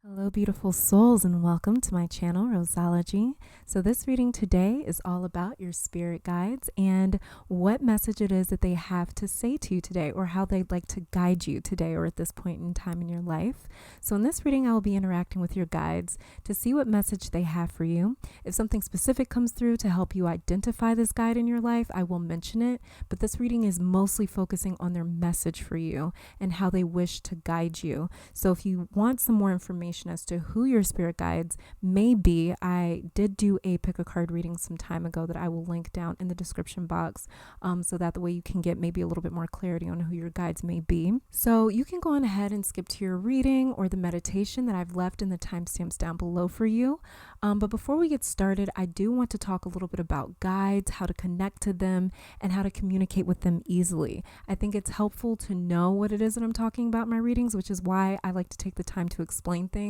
Hello, beautiful souls, and welcome to my channel, Roseology. So this reading today is all about your spirit guides and what message it is that they have to say to you today, or how they'd like to guide you today or at this point in time in your life. So in this reading, I will be interacting with your guides to see what message they have for you. If something specific comes through to help you identify this guide in your life, I will mention it, but this reading is mostly focusing on their message for you and how they wish to guide you. So if you want some more information as to who your spirit guides may be, I did do a pick a card reading some time ago that I will link down in the description box, so that the way you can get maybe a little bit more clarity on who your guides may be. So you can go on ahead and skip to your reading or the meditation that I've left in the timestamps down below for you. But before we get started, I do want to talk a little bit about guides, how to connect to them, and how to communicate with them easily. I think it's helpful to know what it is that I'm talking about in my readings, which is why I like to take the time to explain things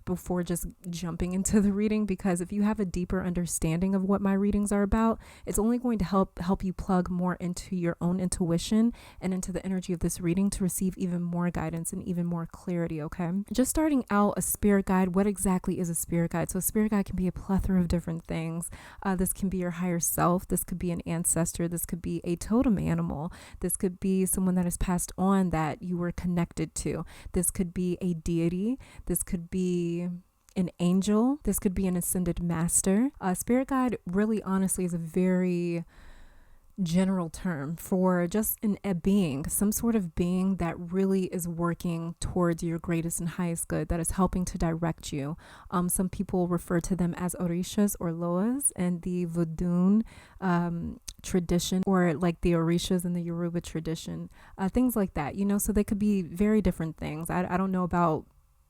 before just jumping into the reading, because if you have a deeper understanding of what my readings are about, it's only going to help you plug more into your own intuition and into the energy of this reading to receive even more guidance and even more clarity. Okay, just starting out, a spirit guide. What exactly is a spirit guide? So a spirit guide can be a plethora of different things. This can be your higher self, this could be an ancestor, this could be a totem animal, this could be someone that has passed on that you were connected to, this could be a deity, this could be an angel, this could be an ascended master. Spirit guide really honestly is a very general term for just a being, some sort of being that really is working towards your greatest and highest good, that is helping to direct you. Some people refer to them as orishas or loas in the Vodun tradition, or like the orishas in the Yoruba tradition, things like that, so they could be very different things. I don't know about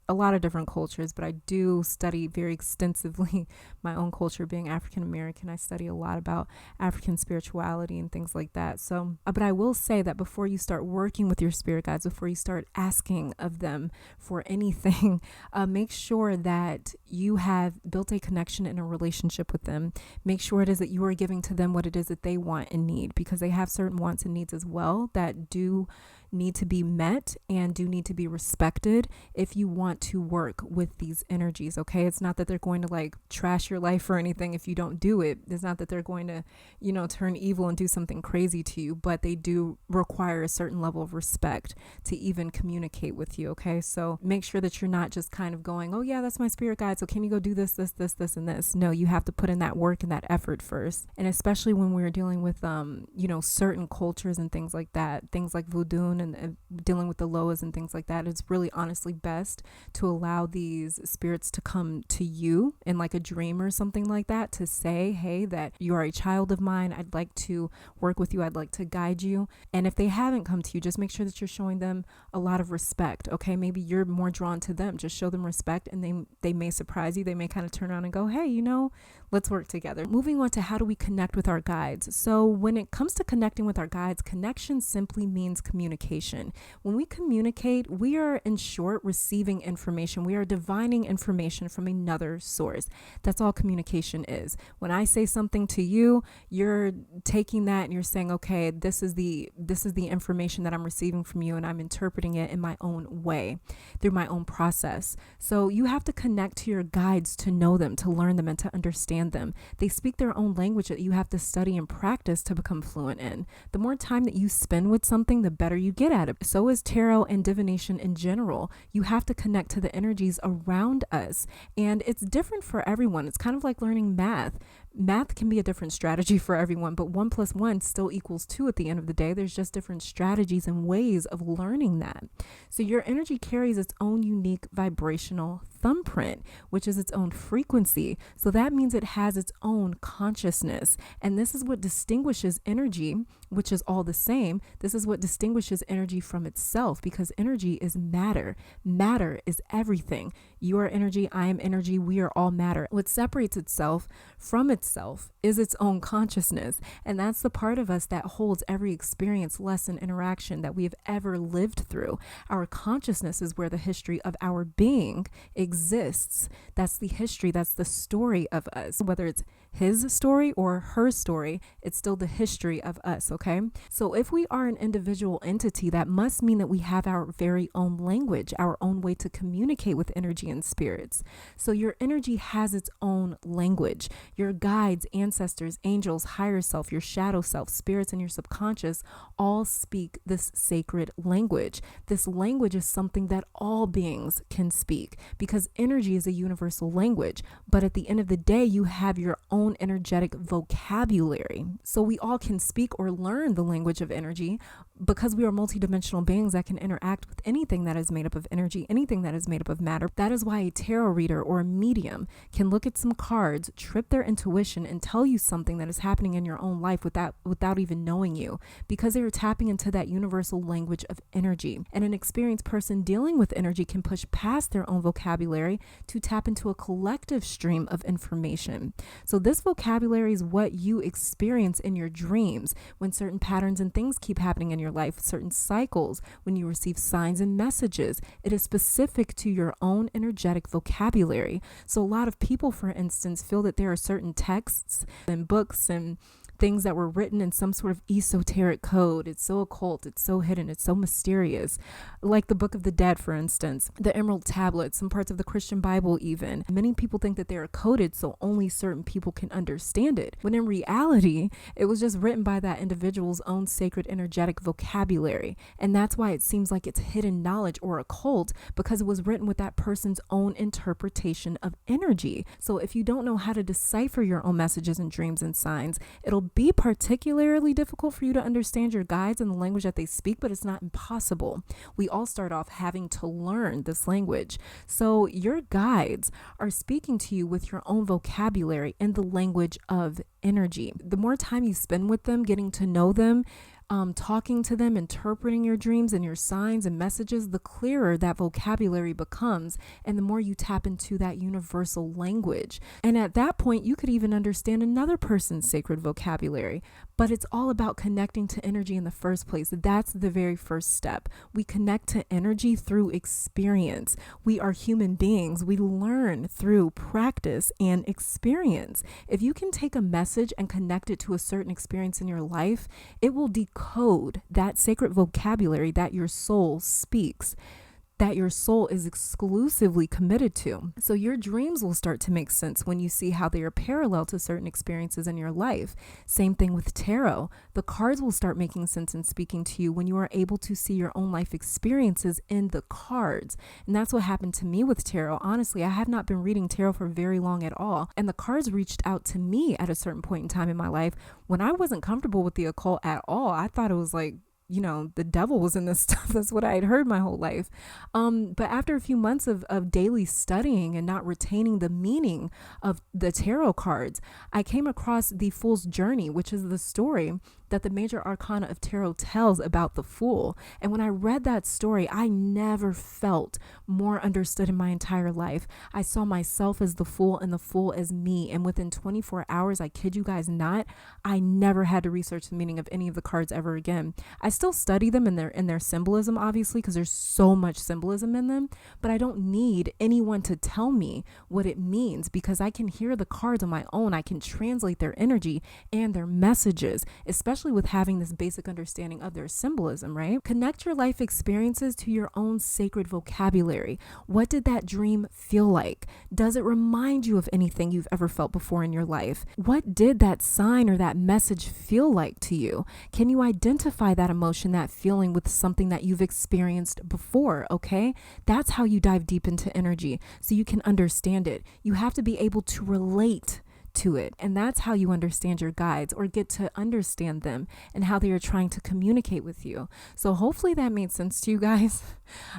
a lot of different cultures, but I do study very extensively my own culture. Being African American, I study a lot about African spirituality and things like that. So, but I will say that before you start working with your spirit guides, before you start asking of them for anything, make sure that you have built a connection and a relationship with them. Make sure it is that you are giving to them what it is that they want and need, because they have certain wants and needs as well that do need to be met and do need to be respected if you want to work with these energies. Okay, it's not that they're going to like trash your life or anything if you don't do it. It's not that they're going to turn evil and do something crazy to you, but they do require a certain level of respect to even communicate with you. Okay, so make sure that you're not just kind of going, oh yeah, that's my spirit guide, so can you go do this and this. No, you have to put in that work and that effort first. And especially when we're dealing with certain cultures and things like that, things like voodoo and dealing with the loas and things like that, it's really honestly best to allow these spirits to come to you in like a dream or something like that, to say, hey, that you are a child of mine, I'd like to work with you, I'd like to guide you. And if they haven't come to you, just make sure that you're showing them a lot of respect. Okay, maybe you're more drawn to them, just show them respect, and they may surprise you. They may kind of turn around and go, hey, let's work together. Moving on to how do we connect with our guides. So when it comes to connecting with our guides, connection simply means communication. When we communicate, we are, in short, receiving information. We are divining information from another source. That's all communication is. When I say something to you, you're taking that and you're saying, okay, this is the information that I'm receiving from you, and I'm interpreting it in my own way, through my own process. So you have to connect to your guides to know them, to learn them, and to understand them. They speak their own language that you have to study and practice to become fluent in. The more time that you spend with something, the better you get at it. So is tarot and divination in general. You have to connect to the energies around us, and it's different for everyone. It's kind of like learning math. Math can be a different strategy for everyone, but 1 + 1 still equals 2 at the end of the day. There's just different strategies and ways of learning that. So your energy carries its own unique vibrational thumbprint, which is its own frequency. So that means it has its own consciousness. And this is what distinguishes energy, which is all the same. This is what distinguishes energy from itself, because energy is matter. Matter is everything. You are energy, I am energy, we are all matter. What separates itself from itself is its own consciousness. And that's the part of us that holds every experience, lesson, interaction that we have ever lived through. Our consciousness is where the history of our being exists. That's the history, that's the story of us. Whether it's his story or her story, it's still the history of us, okay? So if we are an individual entity, entity, that must mean that we have our very own language, our own way to communicate with energy and spirits. So your energy has its own language. Your guides, ancestors, angels, higher self, your shadow self, spirits, and your subconscious all speak this sacred language. This language is something that all beings can speak because energy is a universal language. But at the end of the day, you have your own energetic vocabulary. So we all can speak or learn the language of energy because we are multidimensional beings that can interact with anything that is made up of energy, anything that is made up of matter. That is why a tarot reader or a medium can look at some cards, trip their intuition, and tell you something that is happening in your own life without even knowing you, because they are tapping into that universal language of energy. And an experienced person dealing with energy can push past their own vocabulary to tap into a collective stream of information. So this vocabulary is what you experience in your dreams when certain patterns and things keep happening in your life, certain cycles, when you receive signs and messages. It is specific to your own energetic vocabulary. So a lot of people, for instance, feel that there are certain texts and books and things that were written in some sort of esoteric code. It's so occult, it's so hidden, it's so mysterious. Like the Book of the Dead, for instance, the Emerald Tablets, some parts of the Christian Bible even. Many people think that they are coded so only certain people can understand it, when in reality, it was just written by that individual's own sacred energetic vocabulary. And that's why it seems like it's hidden knowledge or occult, because it was written with that person's own interpretation of energy. So if you don't know how to decipher your own messages and dreams and signs, it'll be particularly difficult for you to understand your guides and the language that they speak, but it's not impossible. We all start off having to learn this language. So your guides are speaking to you with your own vocabulary in the language of energy. The more time you spend with them, getting to know them, talking to them, interpreting your dreams and your signs and messages, the clearer that vocabulary becomes, and the more you tap into that universal language. And at that point, you could even understand another person's sacred vocabulary. But it's all about connecting to energy in the first place. That's the very first step. We connect to energy through experience. We are human beings. We learn through practice and experience. If you can take a message and connect it to a certain experience in your life, it will decode that sacred vocabulary that your soul speaks, that your soul is exclusively committed to. So your dreams will start to make sense when you see how they are parallel to certain experiences in your life. Same thing with tarot. The cards will start making sense and speaking to you when you are able to see your own life experiences in the cards. And that's what happened to me with tarot. Honestly, I have not been reading tarot for very long at all. And the cards reached out to me at a certain point in time in my life when I wasn't comfortable with the occult at all. I thought it was like, the devil was in this stuff. That's what I had heard my whole life. But after a few months of daily studying and not retaining the meaning of the tarot cards, I came across the Fool's Journey, which is the story that the major arcana of tarot tells about the fool. And when I read that story, I never felt more understood in my entire life. I saw myself as the fool and the fool as me. And within 24 hours, I kid you guys not, I never had to research the meaning of any of the cards ever again. I still study them in their symbolism, obviously, because there's so much symbolism in them, but I don't need anyone to tell me what it means, because I can hear the cards on my own. I can translate their energy and their messages, especially with having this basic understanding of their symbolism, right? Connect your life experiences to your own sacred vocabulary. What did that dream feel like? Does it remind you of anything you've ever felt before in your life? What did that sign or that message feel like to you? Can you identify that emotion, that feeling, with something that you've experienced before? Okay, that's how you dive deep into energy, so you can understand it. You have to be able to relate to it, and that's how you understand your guides, or get to understand them and how they are trying to communicate with you. So hopefully that made sense to you guys.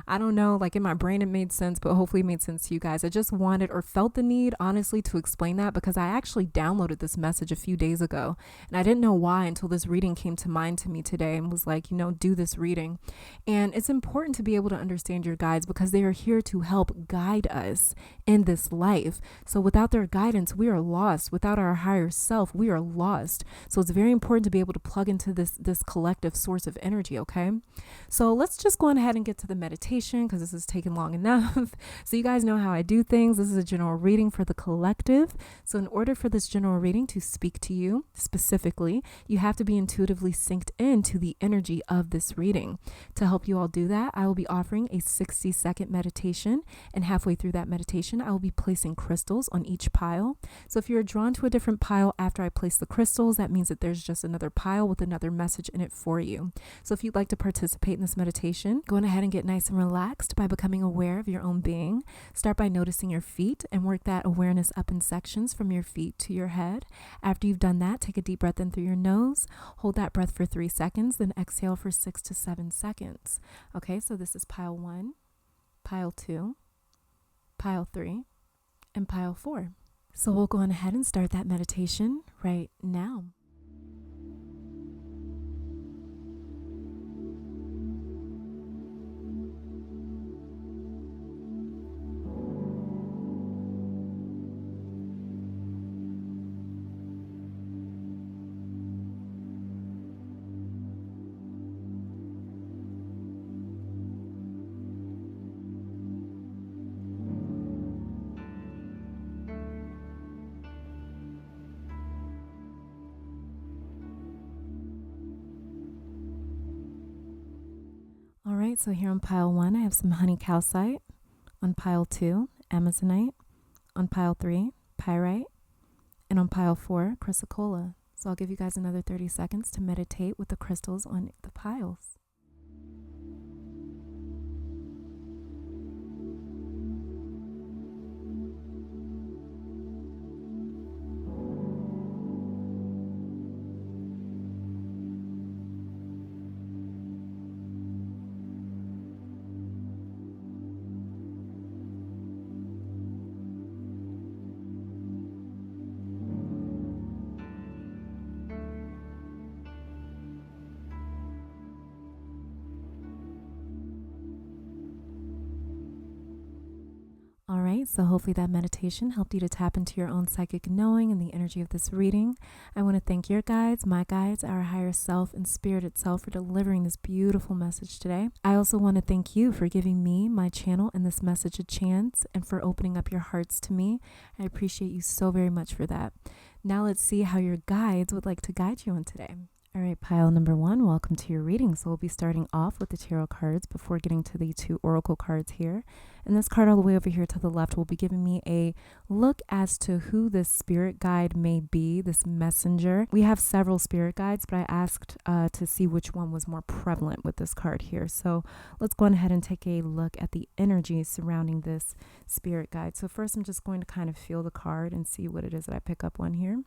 I don't know, like in my brain it made sense, but hopefully it made sense to you guys. I just wanted, or felt the need, honestly, to explain that, because I actually downloaded this message a few days ago, and I didn't know why until this reading came to mind to me today and was like, do this reading. And it's important to be able to understand your guides, because they are here to help guide us in this life. So without their guidance, we are lost. lost. Without our higher self, we are lost. So it's very important to be able to plug into this collective source of energy, okay? So let's just go on ahead and get to the meditation because this is taking long enough. So you guys know how I do things. This is a general reading for the collective. So in order for this general reading to speak to you specifically, you have to be intuitively synced into the energy of this reading. To help you all do that, I will be offering a 60-second meditation, and halfway through that meditation, I will be placing crystals on each pile. So if you're drawn to a different pile after I place the crystals, that means that there's just another pile with another message in it for you. So if you'd like to participate in this meditation, go on ahead and get nice and relaxed by becoming aware of your own being. Start by noticing your feet and work that awareness up in sections from your feet to your head. After you've done that, take a deep breath in through your nose, hold that breath for 3 seconds, then exhale for 6 to 7 seconds. Okay, so this is pile 1, pile 2, pile 3, and pile 4. So we'll go on ahead and start that meditation right now. All right, so here on pile 1, I have some honey calcite. On pile 2, amazonite. On pile 3, pyrite. And on pile 4, chrysocolla. So I'll give you guys another 30 seconds to meditate with the crystals on the piles. All right, so hopefully that meditation helped you to tap into your own psychic knowing and the energy of this reading. I want to thank your guides, my guides, our higher self, and spirit itself for delivering this beautiful message today. I also want to thank you for giving me, my channel, and this message a chance and for opening up your hearts to me. I appreciate you so very much for that. Now let's see how your guides would like to guide you on today. All right, pile number 1, welcome to your reading. So we'll be starting off with the tarot cards before getting to the 2 oracle cards here. And this card all the way over here to the left will be giving me a look as to who this spirit guide may be, this messenger. We have several spirit guides, but I asked to see which one was more prevalent with this card here. So let's go ahead and take a look at the energy surrounding this spirit guide. So first I'm just going to kind of feel the card and see what it is that I pick up on here.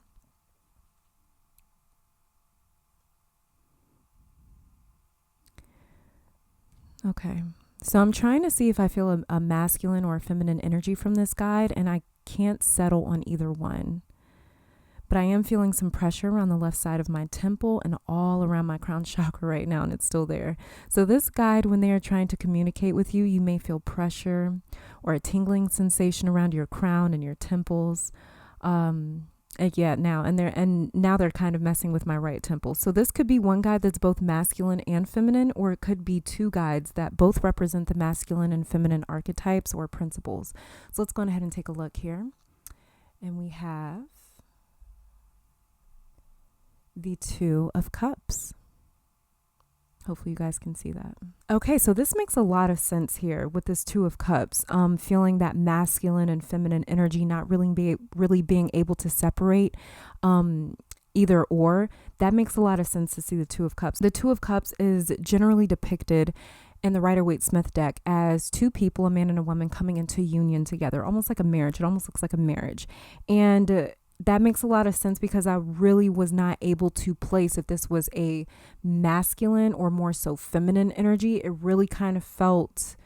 Okay, so I'm trying to see if I feel a masculine or a feminine energy from this guide, and I can't settle on either one. But I am feeling some pressure around the left side of my temple and all around my crown chakra right now, and it's still there. So this guide, when they are trying to communicate with you, you may feel pressure or a tingling sensation around your crown and your temples. Now they're kind of messing with my right temple. So this could be one guide that's both masculine and feminine, or it could be 2 guides that both represent the masculine and feminine archetypes or principles. So let's go ahead and take a look here. And we have the 2 of Cups. Hopefully you guys can see that. Okay, so this makes a lot of sense here with this 2 of Cups. Feeling that masculine and feminine energy, not really being able to separate either or. That makes a lot of sense to see the 2 of Cups. The 2 of Cups is generally depicted in the Rider-Waite-Smith deck as 2 people, a man and a woman, coming into union together, almost like a marriage. It almost looks like a marriage. And that makes a lot of sense because I really was not able to place if this was a masculine or more so feminine energy. It really kind of felt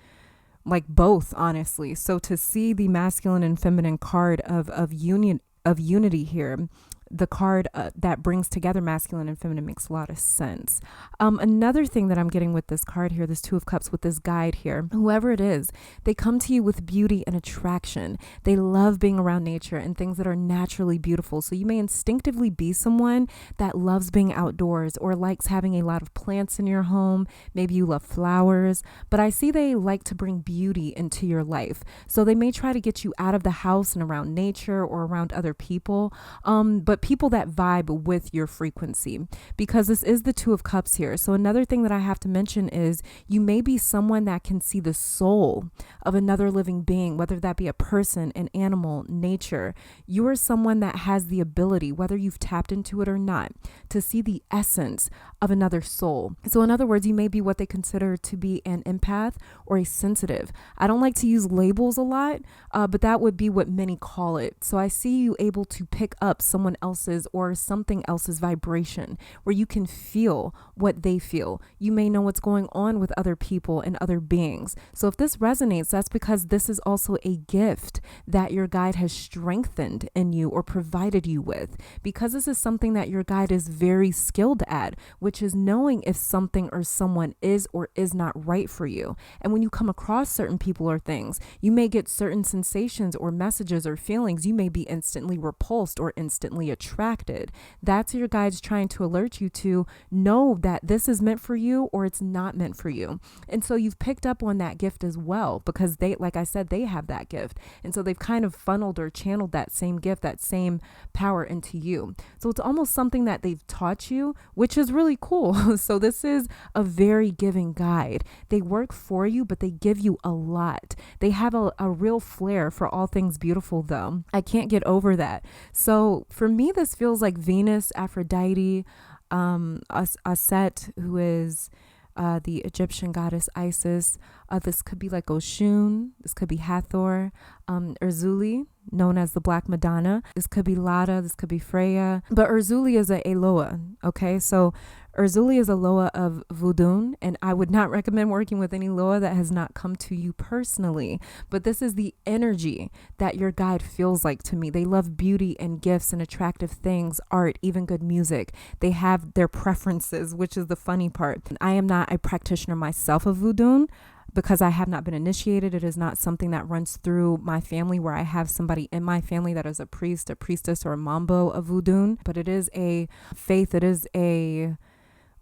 like both, honestly. So to see the masculine and feminine card of unity here, the card that brings together masculine and feminine makes a lot of sense. Another thing that I'm getting with this card here, this Two of Cups with this guide here, whoever it is, they come to you with beauty and attraction. They love being around nature and things that are naturally beautiful. So you may instinctively be someone that loves being outdoors or likes having a lot of plants in your home. Maybe you love flowers, but I see they like to bring beauty into your life. So they may try to get you out of the house and around nature or around other people, but people that vibe with your frequency, because this is the Two of Cups here. So another thing that I have to mention is you may be someone that can see the soul of another living being, whether that be a person, an animal, nature. You are someone that has the ability, whether you've tapped into it or not, to see the essence of another soul. So in other words, you may be what they consider to be an empath or a sensitive. I don't like to use labels a lot, but that would be what many call it. So I see you able to pick up someone else's or something else's vibration, where you can feel what they feel. You may know what's going on with other people and other beings. So if this resonates, that's because this is also a gift that your guide has strengthened in you or provided you with, because this is something that your guide is very skilled at, which is knowing if something or someone is or is not right for you. And when you come across certain people or things, you may get certain sensations or messages or feelings. You may be instantly repulsed or instantly attracted. That's your guides trying to alert you to know that this is meant for you or it's not meant for you. And so you've picked up on that gift as well, because they, like I said, they have that gift. And so they've kind of funneled or channeled that same gift, that same power into you. So it's almost something that they've taught you, which is really cool. So this is a very giving guide. They work for you, but they give you a lot. They have a real flair for all things beautiful, though. I can't get over that. So for me, this feels like Venus, Aphrodite, Aset, who is the Egyptian goddess Isis. This could be like Oshun. This could be Hathor. Urzuli, known as the Black Madonna. This could be Lada. This could be Freya. But Urzuli is a Loa. Okay, so Urzuli is a Loa of Vudun, and I would not recommend working with any Loa that has not come to you personally. But this is the energy that your guide feels like to me. They love beauty and gifts and attractive things, art, even good music. They have their preferences, which is the funny part. I am not a practitioner myself of Vudun, because I have not been initiated. It is not something that runs through my family where I have somebody in my family that is a priest, a priestess, or a mambo of Vudun. But it is a faith. It is a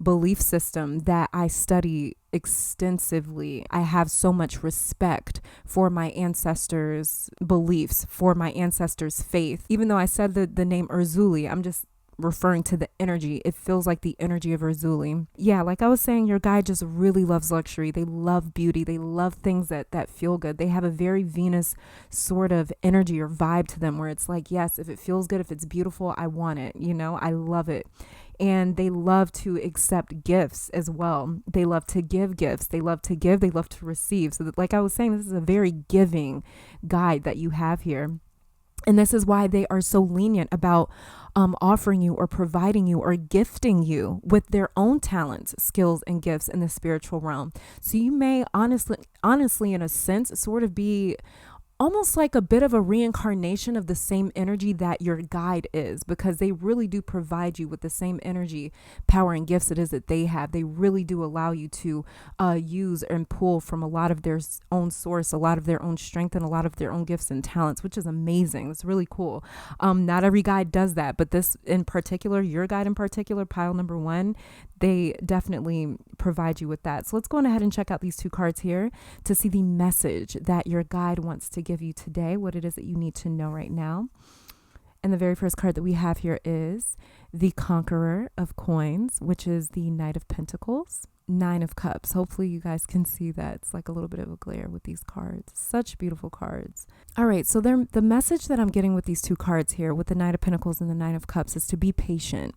belief system that I study extensively. I have so much respect for my ancestors' beliefs, for my ancestors' faith. Even though I said the name Urzuli, I'm just referring to the energy. It feels like the energy of Urzuli. Yeah, like I was saying, your guide just really loves luxury. They love beauty. They love things that feel good. They have a very Venus sort of energy or vibe to them, where it's like, yes, if it feels good, if it's beautiful, I want it. You know, I love it. And they love to accept gifts as well. They love to give gifts. They love to give. They love to receive. So that, like I was saying, this is a very giving guide that you have here. And this is why they are so lenient about offering you or providing you or gifting you with their own talents, skills, and gifts in the spiritual realm. So you may honestly, in a sense, sort of be almost like a bit of a reincarnation of the same energy that your guide is, because they really do provide you with the same energy, power, and gifts it is that they have. They really do allow you to use and pull from a lot of their own source, a lot of their own strength, and a lot of their own gifts and talents, which is amazing. It's really cool. Not every guide does that, but this in particular, your guide in particular, pile number one, they definitely provide you with that. So let's go on ahead and check out these two cards here to see the message that your guide wants to give you today, what it is that you need to know right now. And the very first card that we have here is the Conqueror of Coins, which is the Knight of Pentacles, Nine of Cups. Hopefully you guys can see that. It's like a little bit of a glare with these cards. Such beautiful cards. All right, so the message that I'm getting with these two cards here, with the Knight of Pentacles and the Nine of Cups, is to be patient.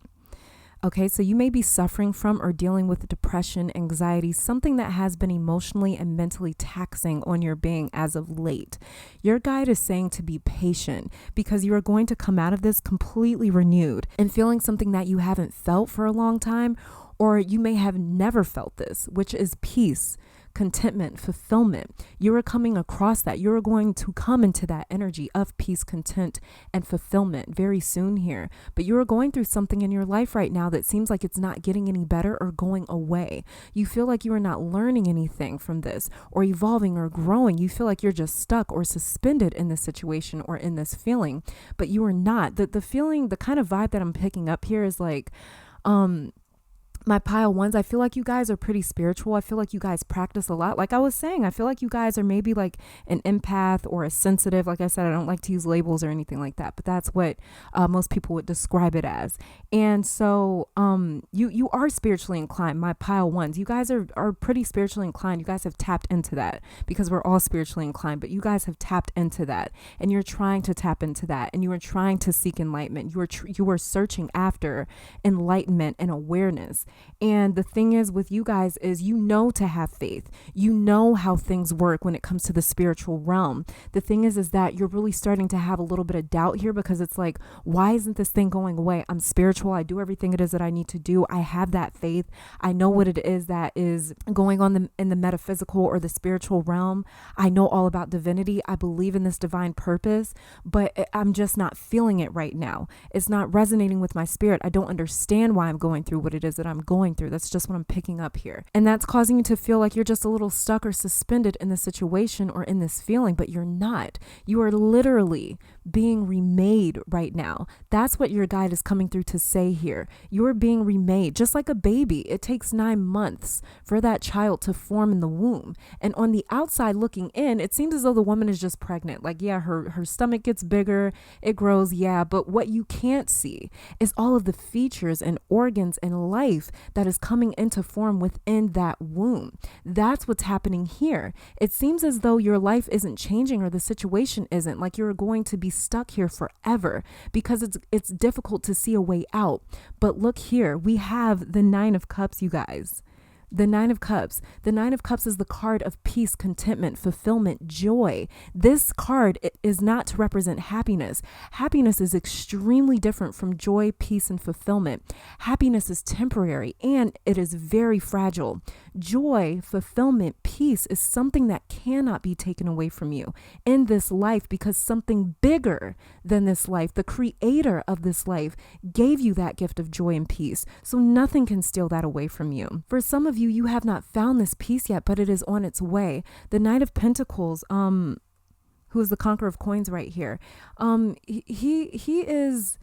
Okay, so you may be suffering from or dealing with depression, anxiety, something that has been emotionally and mentally taxing on your being as of late. Your guide is saying to be patient, because you are going to come out of this completely renewed and feeling something that you haven't felt for a long time, or you may have never felt this, which is peace, contentment, fulfillment. You are coming across that. You're going to come into that energy of peace, content, and fulfillment very soon here. But you are going through something in your life right now that seems like it's not getting any better or going away. You feel like you are not learning anything from this or evolving or growing. You feel like you're just stuck or suspended in this situation or in this feeling, but you are not. The feeling, the kind of vibe that I'm picking up here is like, my pile ones, I feel like you guys are pretty spiritual. I feel like you guys practice a lot. Like I was saying, I feel like you guys are maybe like an empath or a sensitive. Like I said, I don't like to use labels or anything like that, but that's what most people would describe it as. And so you are spiritually inclined, my pile ones. You guys are pretty spiritually inclined. You guys have tapped into that because we're all spiritually inclined, but you guys have tapped into that and you're trying to tap into that and you are trying to seek enlightenment. You are searching after enlightenment and awareness. And the thing is with you guys is you know to have faith. You know how things work when it comes to the spiritual realm. The thing is that you're really starting to have a little bit of doubt here because it's like, why isn't this thing going away? I'm spiritual. I do everything it is that I need to do. I have that faith. I know what it is that is going on in the metaphysical or the spiritual realm. I know all about divinity. I believe in this divine purpose, but I'm just not feeling it right now. It's not resonating with my spirit. I don't understand why I'm going through what it is that I'm going through. That's just what I'm picking up here. And that's causing you to feel like you're just a little stuck or suspended in this situation or in this feeling, but you're not. You are literally being remade right now. That's what your guide is coming through to say here. You're being remade just like a baby. It takes 9 months for that child to form in the womb. And on the outside looking in, it seems as though the woman is just pregnant. Like, yeah, her stomach gets bigger, it grows. Yeah. But what you can't see is all of the features and organs and life that is coming into form within that womb. That's what's happening here. It seems as though your life isn't changing or the situation isn't, like you're going to be stuck here forever because it's difficult to see a way out. But look here, we have the 9 of Cups, you guys. The 9 of Cups. The 9 of Cups is the card of peace, contentment, fulfillment, joy. This card is not to represent happiness. Happiness is extremely different from joy, peace, and fulfillment. Happiness is temporary and it is very fragile. Joy, fulfillment, peace is something that cannot be taken away from you in this life because something bigger than this life, the creator of this life, gave you that gift of joy and peace. So nothing can steal that away from you. For some of you, you have not found this peace yet, but it is on its way. The Knight of Pentacles, who is the Conqueror of Coins right here, he is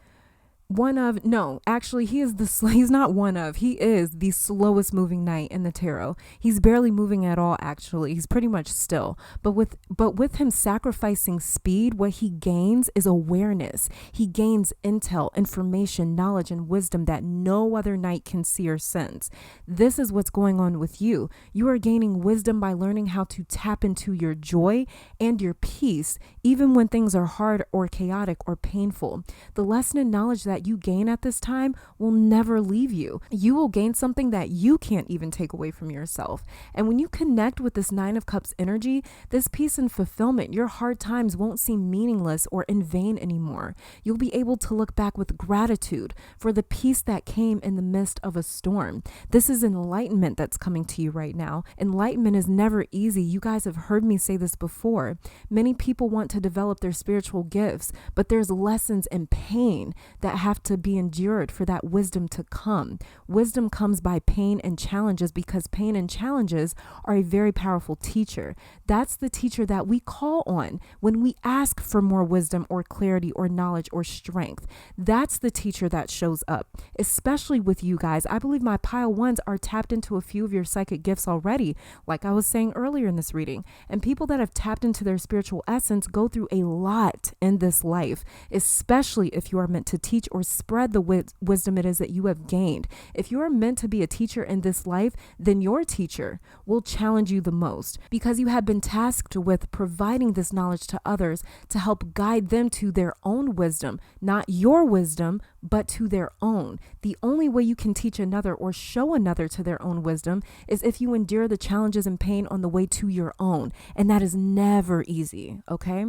one of, no, actually he is he's not one of, he is the slowest moving knight in the tarot. He's barely moving at all, actually. He's pretty much still. But with him sacrificing speed, what he gains is awareness. He gains intel, information, knowledge, and wisdom that no other knight can see or sense. This is what's going on with you. You are gaining wisdom by learning how to tap into your joy and your peace, even when things are hard or chaotic or painful. The lesson and knowledge that you gain at this time will never leave you. You will gain something that you can't even take away from yourself. And when you connect with this 9 of Cups energy, this peace and fulfillment, your hard times won't seem meaningless or in vain anymore. You'll be able to look back with gratitude for the peace that came in the midst of a storm. This is enlightenment that's coming to you right now. Enlightenment is never easy. You guys have heard me say this before. Many people want to develop their spiritual gifts, but there's lessons and pain that have to be endured for that wisdom to come. Wisdom comes by pain and challenges because pain and challenges are a very powerful teacher. That's the teacher that we call on when we ask for more wisdom or clarity or knowledge or strength. That's the teacher that shows up, especially with you guys. I believe my pile ones are tapped into a few of your psychic gifts already, like I was saying earlier in this reading. And people that have tapped into their spiritual essence go through a lot in this life, especially if you are meant to teach or spread the wisdom it is that you have gained. If you are meant to be a teacher in this life, then your teacher will challenge you the most because you have been tasked with providing this knowledge to others to help guide them to their own wisdom, not your wisdom, but to their own. The only way you can teach another or show another to their own wisdom is if you endure the challenges and pain on the way to your own. And that is never easy. Okay.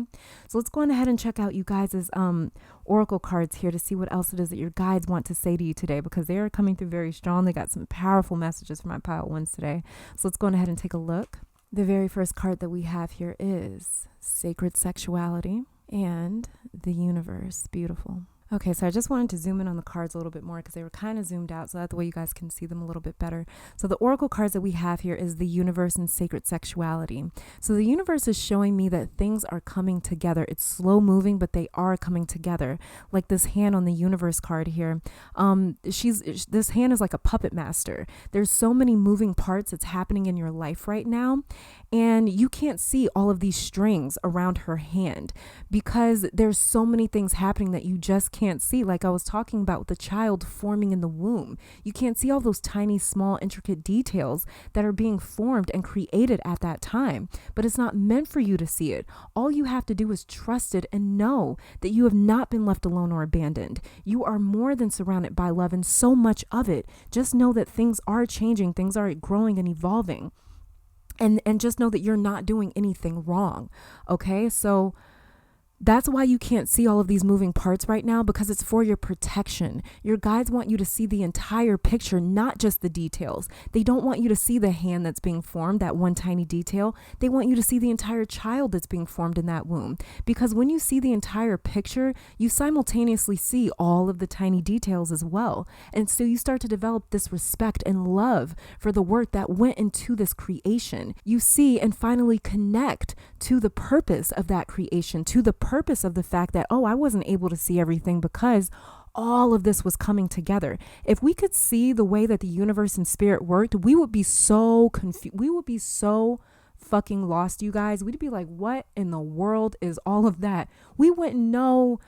So let's go on ahead and check out you guys' oracle cards here to see what else it is that your guides want to say to you today, because they are coming through very strong. They got some powerful messages for my pile ones today. So let's go on ahead and take a look. The very first card that we have here is Sacred Sexuality and the Universe. Beautiful. Okay, so I just wanted to zoom in on the cards a little bit more because they were kind of zoomed out, so that the way you guys can see them a little bit better. So the oracle cards that we have here is the Universe and Sacred Sexuality. So the Universe is showing me that things are coming together. It's slow moving, but they are coming together. Like this hand on the Universe card here. This hand is like a puppet master. There's so many moving parts that's happening in your life right now, and you can't see all of these strings around her hand because there's so many things happening that you just can't see. Like I was talking about with the child forming in the womb, you can't see all those tiny, small, intricate details that are being formed and created at that time, but it's not meant for you to see it. All you have to do is trust it and know that you have not been left alone or abandoned. You are more than surrounded by love, and so much of it. Just know that things are changing, things are growing and evolving, and just know that you're not doing anything wrong. Okay, so that's why you can't see all of these moving parts right now, because it's for your protection. Your guides want you to see the entire picture, not just the details. They don't want you to see the hand that's being formed, that one tiny detail. They want you to see the entire child that's being formed in that womb. Because when you see the entire picture, you simultaneously see all of the tiny details as well. And so you start to develop this respect and love for the work that went into this creation. You see and finally connect to the purpose of that creation, to the purpose of the fact that, oh, I wasn't able to see everything because all of this was coming together. If we could see the way that the universe and spirit worked, we would be so confused. We would be so fucking lost, you guys. We'd be like, what in the world is all of that? We wouldn't know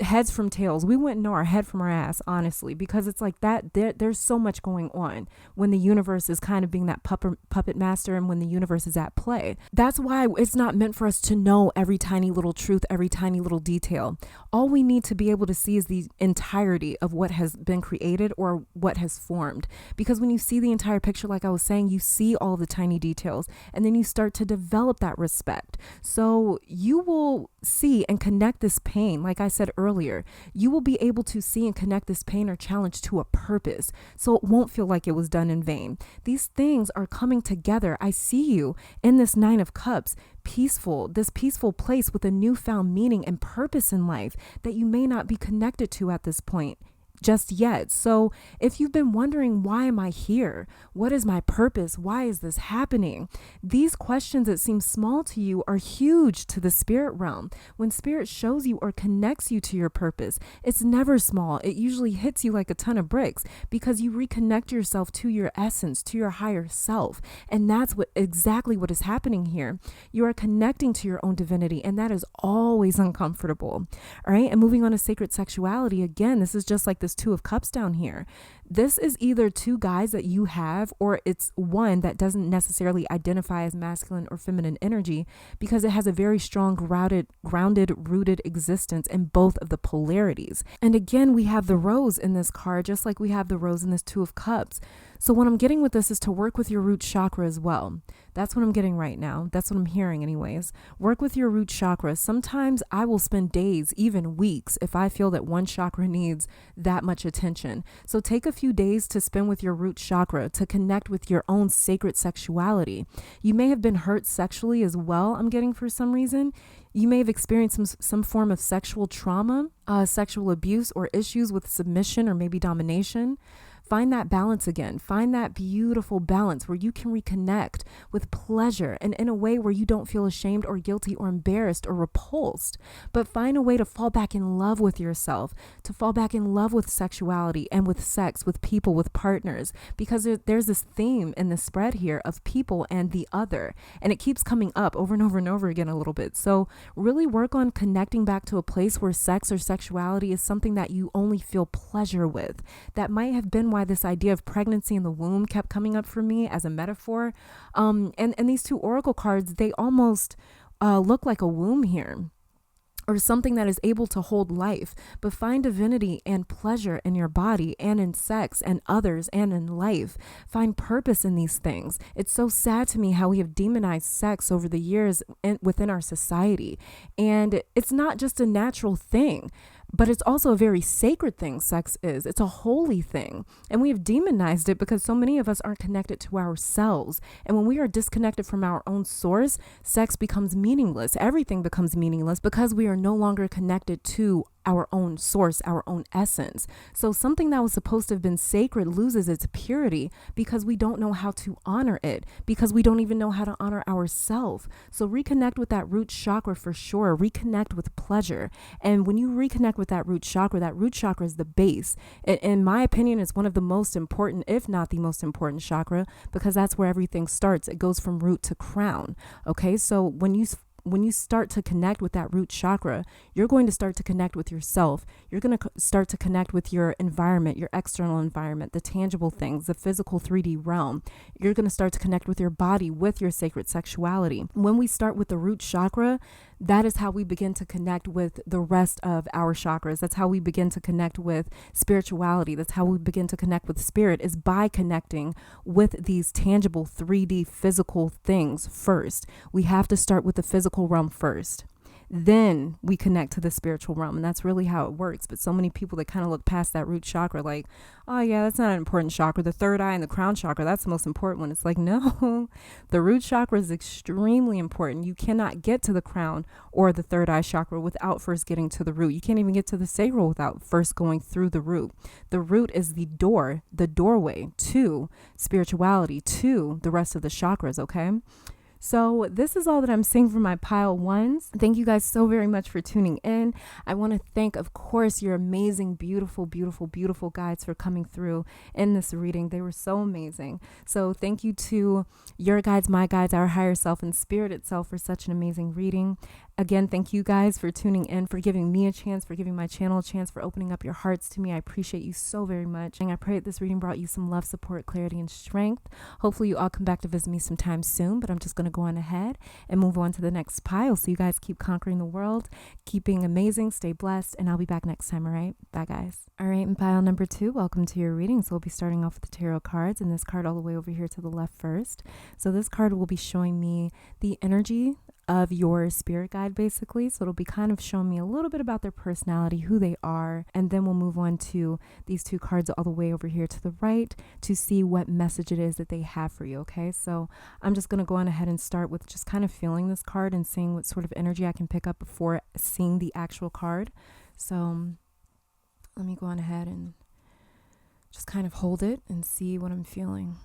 heads from tails. We wouldn't know our head from our ass, honestly, because it's like that. There's so much going on when the universe is kind of being that puppet master, and when the universe is at play. That's why it's not meant for us to know every tiny little truth, every tiny little detail. All we need to be able to see is the entirety of what has been created or what has formed. Because when you see the entire picture, like I was saying, you see all the tiny details, and then you start to develop that respect. So you will see and connect this pain, like I said earlier, you will be able to see and connect this pain or challenge to a purpose, so it won't feel like it was done in vain. These things are coming together. I see you in this Nine of Cups, this peaceful place with a newfound meaning and purpose in life that you may not be connected to at this point just yet. So if you've been wondering, why am I here? What is my purpose? Why is this happening? These questions that seem small to you are huge to the spirit realm. When spirit shows you or connects you to your purpose, it's never small. It usually hits you like a ton of bricks, because you reconnect yourself to your essence, to your higher self. And that's exactly what is happening here. You are connecting to your own divinity, and that is always uncomfortable. All right. And moving on to sacred sexuality, again, this is just like this Two of Cups down here. This is either two guys that you have, or it's one that doesn't necessarily identify as masculine or feminine energy, because it has a very strong grounded, rooted existence in both of the polarities. And again, we have the Rose in this card, just like we have the Rose in this Two of Cups. So what I'm getting with this is to work with your root chakra as well. That's what I'm getting right now. That's what I'm hearing anyways. Work with your root chakra. Sometimes I will spend days, even weeks, if I feel that one chakra needs that much attention. So take a few days to spend with your root chakra, to connect with your own sacred sexuality. You may have been hurt sexually as well, I'm getting, for some reason. You may have experienced some form of sexual trauma, sexual abuse, or issues with submission or maybe domination. Find that balance again. Find that beautiful balance where you can reconnect with pleasure, and in a way where you don't feel ashamed or guilty or embarrassed or repulsed, but find a way to fall back in love with yourself, to fall back in love with sexuality and with sex, with people, with partners, because there's this theme in the spread here of people and the other, and it keeps coming up over and over and over again a little bit. So really work on connecting back to a place where sex or sexuality is something that you only feel pleasure with. That might have been why this idea of pregnancy in the womb kept coming up for me as a metaphor. And these two oracle cards, they almost look like a womb here, or something that is able to hold life. But find divinity and pleasure in your body and in sex and others and in life. Find purpose in these things. It's so sad to me how we have demonized sex over the years within our society. And it's not just a natural thing. But it's also a very sacred thing, sex is. It's a holy thing. And we have demonized it because so many of us aren't connected to ourselves. And when we are disconnected from our own source, sex becomes meaningless. Everything becomes meaningless because we are no longer connected to our own source, our own essence. So something that was supposed to have been sacred loses its purity because we don't know how to honor it, because we don't even know how to honor ourselves. So reconnect with that root chakra for sure. Reconnect with pleasure. And when you reconnect with that root chakra is the base. In my opinion, it's one of the most important, if not the most important chakra, because that's where everything starts. It goes from root to crown. Okay, so when you start to connect with that root chakra, you're going to start to connect with yourself. You're going to start to connect with your environment, your external environment, the tangible things, the physical 3D realm. You're going to start to connect with your body, with your sacred sexuality. When we start with the root chakra, that is how we begin to connect with the rest of our chakras. That's how we begin to connect with spirituality. That's how we begin to connect with spirit, is by connecting with these tangible 3D physical things first. We have to start with the physical realm first. Then we connect to the spiritual realm. And that's really how it works. But so many people, they kind of look past that root chakra like, oh yeah, that's not an important chakra. The third eye and the crown chakra, that's the most important one. It's like, no, the root chakra is extremely important. You cannot get to the crown or the third eye chakra without first getting to the root. You can't even get to the sacral without first going through the root. The root is the door, the doorway to spirituality, to the rest of the chakras, okay? So this is all that I'm saying for my pile ones. Thank you guys so very much for tuning in. I want to thank, of course, your amazing, beautiful, beautiful, beautiful guides for coming through in this reading. They were so amazing. So thank you to your guides, my guides, our higher self, and spirit itself for such an amazing reading. Again, thank you guys for tuning in, for giving me a chance, for giving my channel a chance, for opening up your hearts to me. I appreciate you so very much. And I pray that this reading brought you some love, support, clarity, and strength. Hopefully you all come back to visit me sometime soon, but I'm just going to go on ahead and move on to the next pile. So you guys keep conquering the world, keep being amazing, stay blessed, and I'll be back next time, all right? Bye, guys. All right, in pile number 2, welcome to your reading. So we'll be starting off with the tarot cards, and this card all the way over here to the left first. So this card will be showing me the energy of your spirit guide, basically. So it'll be kind of showing me a little bit about their personality, who they are, and then we'll move on to these 2 cards all the way over here to the right to see what message it is that they have for you. Okay, so I'm just going to go on ahead and start with just kind of feeling this card and seeing what sort of energy I can pick up before seeing the actual card. So let me go on ahead and just kind of hold it and see what I'm feeling.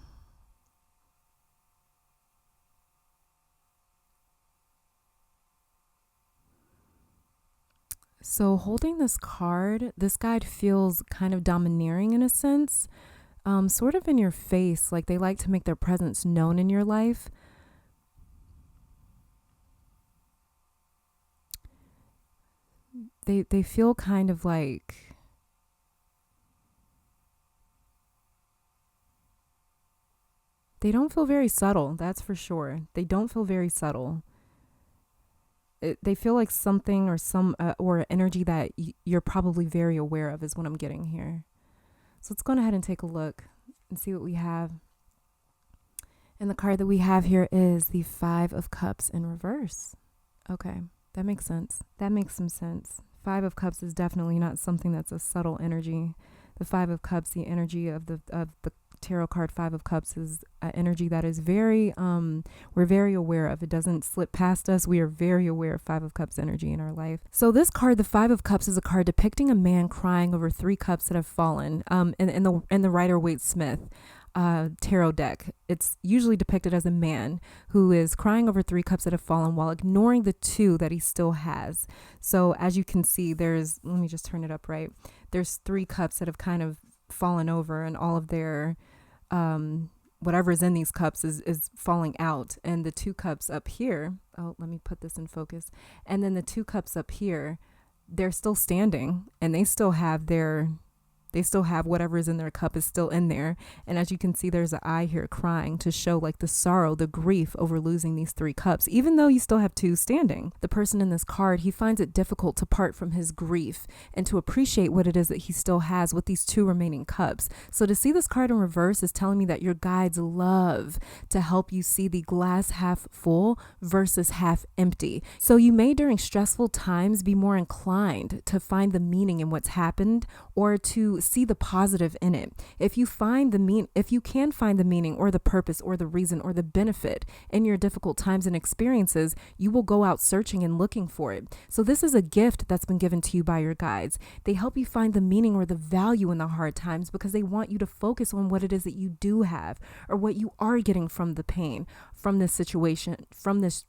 So holding this card, this guide feels kind of domineering in a sense, sort of in your face, like they like to make their presence known in your life. They feel kind of like they don't feel very subtle, that's for sure. They don't feel very subtle. They feel like something or some or energy that you're probably very aware of is what I'm getting here. So let's go ahead and take a look and see what we have. And the card that we have here is the 5 of Cups in reverse. Okay, that makes sense. That makes some sense. 5 of Cups is definitely not something that's a subtle energy. The 5 of Cups, the energy of the tarot card 5 of Cups is energy that is very we're very aware of. It doesn't slip past us. We are very aware of 5 of Cups energy in our life. So this card, the 5 of Cups, is a card depicting a man crying over 3 cups that have fallen in the Rider-Waite-Smith tarot deck. It's usually depicted as a man who is crying over 3 cups that have fallen while ignoring the 2 that he still has. So as you can see, let me just turn it up right. There's 3 cups that have kind of fallen over, and all of their whatever's in these cups is falling out, and the 2 cups up here, let me put this in focus, and then the 2 cups up here, they're still standing, and they still have their They still have whatever is in their cup is still in there. And as you can see, there's an eye here crying to show like the sorrow, the grief over losing these 3 cups, even though you still have 2 standing. The person in this card, he finds it difficult to part from his grief and to appreciate what it is that he still has with these 2 remaining cups. So to see this card in reverse is telling me that your guides love to help you see the glass half full versus half empty. So you may during stressful times be more inclined to find the meaning in what's happened or to see the positive in it. If you can find the meaning or the purpose or the reason or the benefit in your difficult times and experiences, you will go out searching and looking for it. So this is a gift that's been given to you by your guides. They help you find the meaning or the value in the hard times because they want you to focus on what it is that you do have or what you are getting from the pain, from this situation, from this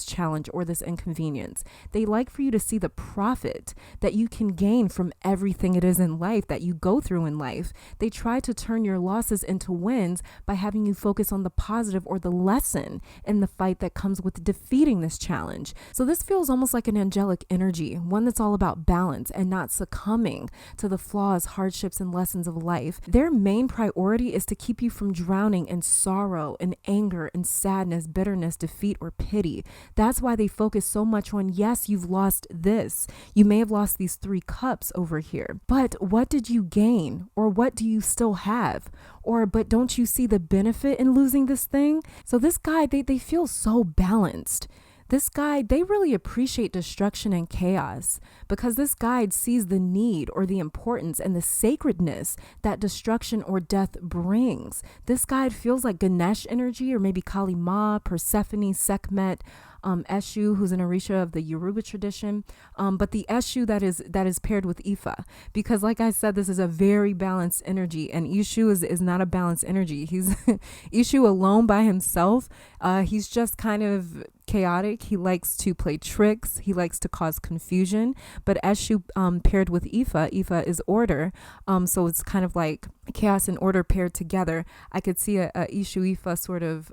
challenge or this inconvenience. They like for you to see the profit that you can gain from everything it is in life that you go through in life. They try to turn your losses into wins by having you focus on the positive or the lesson in the fight that comes with defeating this challenge. So this feels almost like an angelic energy, one that's all about balance and not succumbing to the flaws, hardships, and lessons of life. Their main priority is to keep you from drowning in sorrow and anger and sadness, bitterness, defeat, or pity. That's why they focus so much on, yes, you've lost this. You may have lost these 3 cups over here, but what did you gain? Or what do you still have? Or, but don't you see the benefit in losing this thing? So this guy, they feel so balanced. This guide, they really appreciate destruction and chaos because this guide sees the need or the importance and the sacredness that destruction or death brings. This guide feels like Ganesh energy or maybe Kali Ma, Persephone, Sekhmet, Eshu, who's an Orisha of the Yoruba tradition, but the Eshu that is paired with Ifa, because like I said, this is a very balanced energy, and Ishu is not a balanced energy. He's Ishu alone by himself. He's just kind of chaotic. He likes to play tricks. He likes to cause confusion. But Eshu paired with Ifa is order. So it's kind of like chaos and order paired together. I could see a Ishu Ifa sort of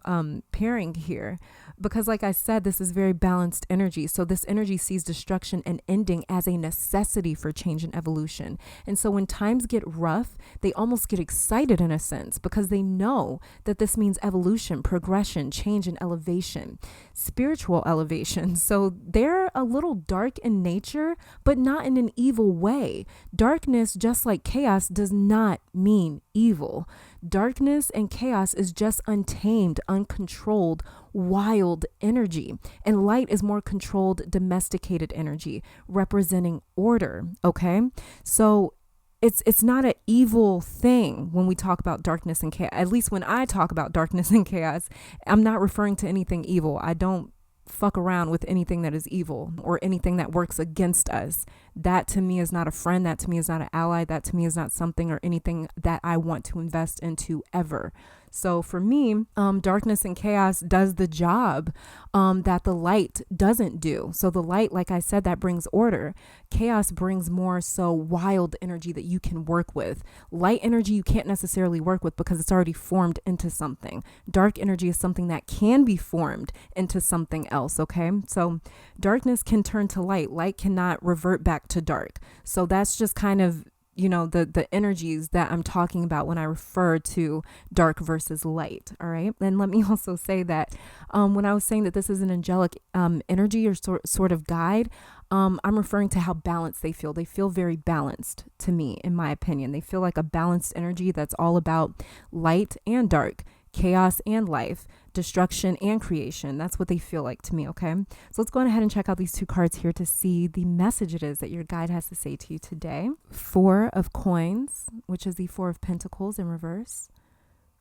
pairing here. Because like I said, this is very balanced energy. So this energy sees destruction and ending as a necessity for change and evolution. And so when times get rough, they almost get excited in a sense because they know that this means evolution, progression, change, and elevation, spiritual elevation. So they're a little dark in nature, but not in an evil way. Darkness, just like chaos, does not mean evil. Darkness and chaos is just untamed, uncontrolled, wild energy. And light is more controlled, domesticated energy, representing order. Okay. So it's not an evil thing when we talk about darkness and chaos. At least when I talk about darkness and chaos, I'm not referring to anything evil. I don't fuck around with anything that is evil or anything that works against us. That to me is not a friend. That to me is not an ally. That to me is not something or anything that I want to invest into ever. So for me, darkness and chaos does the job that the light doesn't do. So the light, like I said, that brings order. Chaos brings more so wild energy that you can work with. Light energy you can't necessarily work with because it's already formed into something. Dark energy is something that can be formed into something else. Okay, so darkness can turn to light. Light cannot revert back to dark. So that's just kind of the energies that I'm talking about when I refer to dark versus light. All right. And let me also say that when I was saying that this is an angelic energy or sort of guide, I'm referring to how balanced they feel. They feel very balanced to me, in my opinion. They feel like a balanced energy that's all about light and dark, chaos and life, destruction and creation. That's what they feel like to me. Okay. So let's go ahead and check out these 2 cards here to see the message it is that your guide has to say to you today. 4 of Coins, which is the 4 of Pentacles in reverse.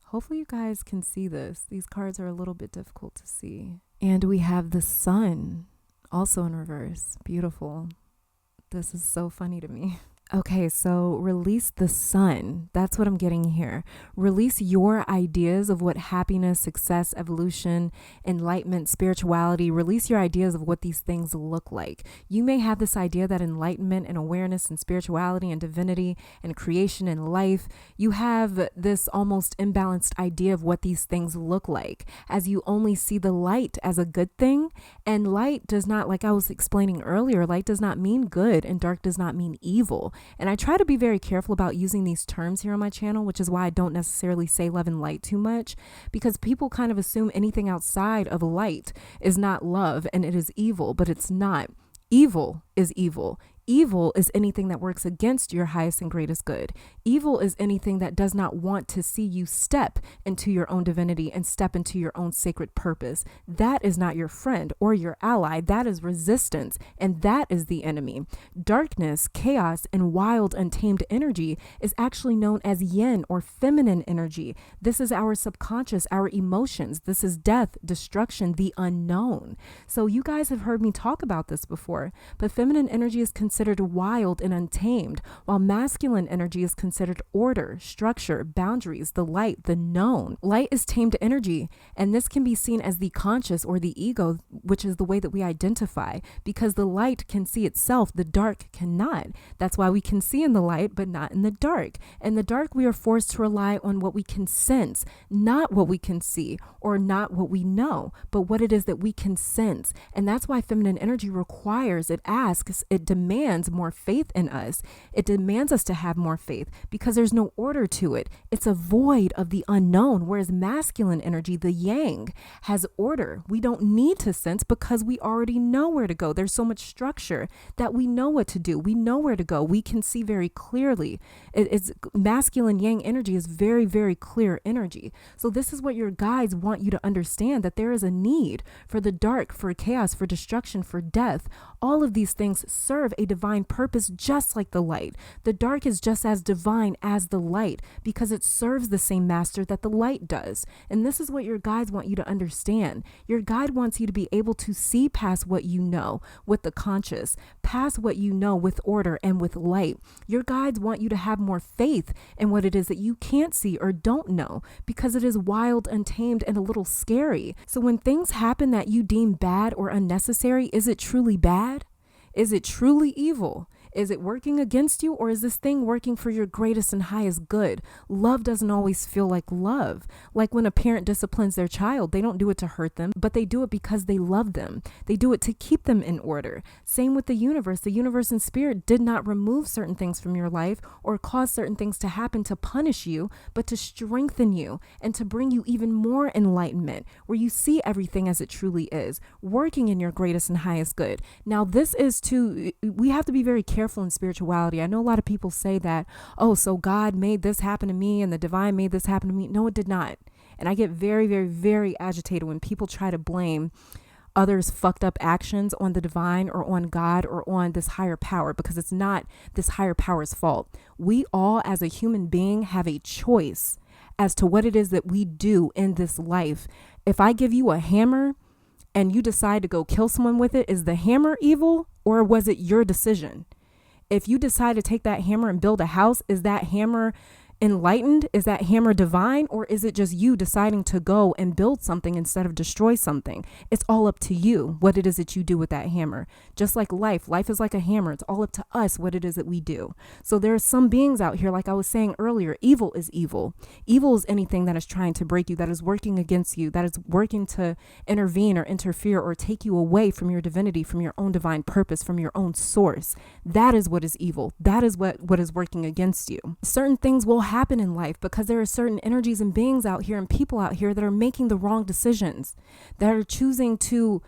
Hopefully you guys can see this. These cards are a little bit difficult to see. And we have the Sun also in reverse. Beautiful. This is so funny to me. Okay, so release the Sun. That's what I'm getting here. Release your ideas of what happiness, success, evolution, enlightenment, spirituality, release your ideas of what these things look like. You may have this idea that enlightenment and awareness and spirituality and divinity and creation and life, you have this almost imbalanced idea of what these things look like, as you only see the light as a good thing. And light does not, like I was explaining earlier, light does not mean good and dark does not mean evil. And I try to be very careful about using these terms here on my channel, which is why I don't necessarily say love and light too much, because people kind of assume anything outside of light is not love and it is evil, but it's not. Evil is evil. Evil is anything that works against your highest and greatest good. Evil is anything that does not want to see you step into your own divinity and step into your own sacred purpose. That is not your friend or your ally. That is resistance, and that is the enemy. Darkness, chaos, and wild, untamed energy is actually known as yin or feminine energy. This is our subconscious, our emotions. This is death, destruction, the unknown. So you guys have heard me talk about this before, but feminine energy is considered wild and untamed, while masculine energy is considered order, structure, boundaries, the light, the known. Light is tamed energy, and this can be seen as the conscious or the ego, which is the way that we identify, because the light can see itself, the dark cannot. That's why we can see in the light, but not in the dark. In the dark, we are forced to rely on what we can sense, not what we can see, or not what we know, but what it is that we can sense. And that's why feminine energy requires, it asks, it demands more faith in us. It demands us to have more faith because there's no order to it. It's a void of the unknown, whereas masculine energy, the yang, has order. We don't need to sense because we already know where to go. There's so much structure that we know what to do. We know where to go. We can see very clearly. It's masculine yang energy is very, very clear energy. So this is what your guides want you to understand, that there is a need for the dark, for chaos, for destruction, for death. All of these things serve a divine purpose, just like the light. The dark is just as divine as the light because it serves the same master that the light does. And this is what your guides want you to understand. Your guide wants you to be able to see past what you know with the conscious, past what you know with order and with light. Your guides want you to have more faith in what it is that you can't see or don't know, because it is wild, untamed, and a little scary. So when things happen that you deem bad or unnecessary, is it truly bad? Is it truly evil? Is it working against you, or is this thing working for your greatest and highest good? Love doesn't always feel like love. Like when a parent disciplines their child, they don't do it to hurt them, but they do it because they love them. They do it to keep them in order. Same with the universe. The universe and spirit did not remove certain things from your life or cause certain things to happen to punish you, but to strengthen you and to bring you even more enlightenment, where you see everything as it truly is, working in your greatest and highest good. Now, this is we have to be very careful in spirituality. I know a lot of people say that, oh, so God made this happen to me and the divine made this happen to me. No, it did not. And I get very, very, very agitated when people try to blame others' fucked up actions on the divine or on God or on this higher power, because it's not this higher power's fault. We all, as a human being, have a choice as to what it is that we do in this life. If I give you a hammer and you decide to go kill someone with it, is the hammer evil, or was it your decision? If you decide to take that hammer and build a house, is that hammer enlightened? Is that hammer divine? Or is it just you deciding to go and build something instead of destroy something? It's all up to you what it is that you do with that hammer. Just like life is like a hammer. It's all up to us what it is that we do. So there are some beings out here, like I was saying earlier, evil is evil. Evil is anything that is trying to break you, that is working against you, that is working to intervene or interfere or take you away from your divinity, from your own divine purpose, from your own source. That is what is evil. That is what is working against you. Certain things will happen in life because there are certain energies and beings out here and people out here that are making the wrong decisions, that are choosing to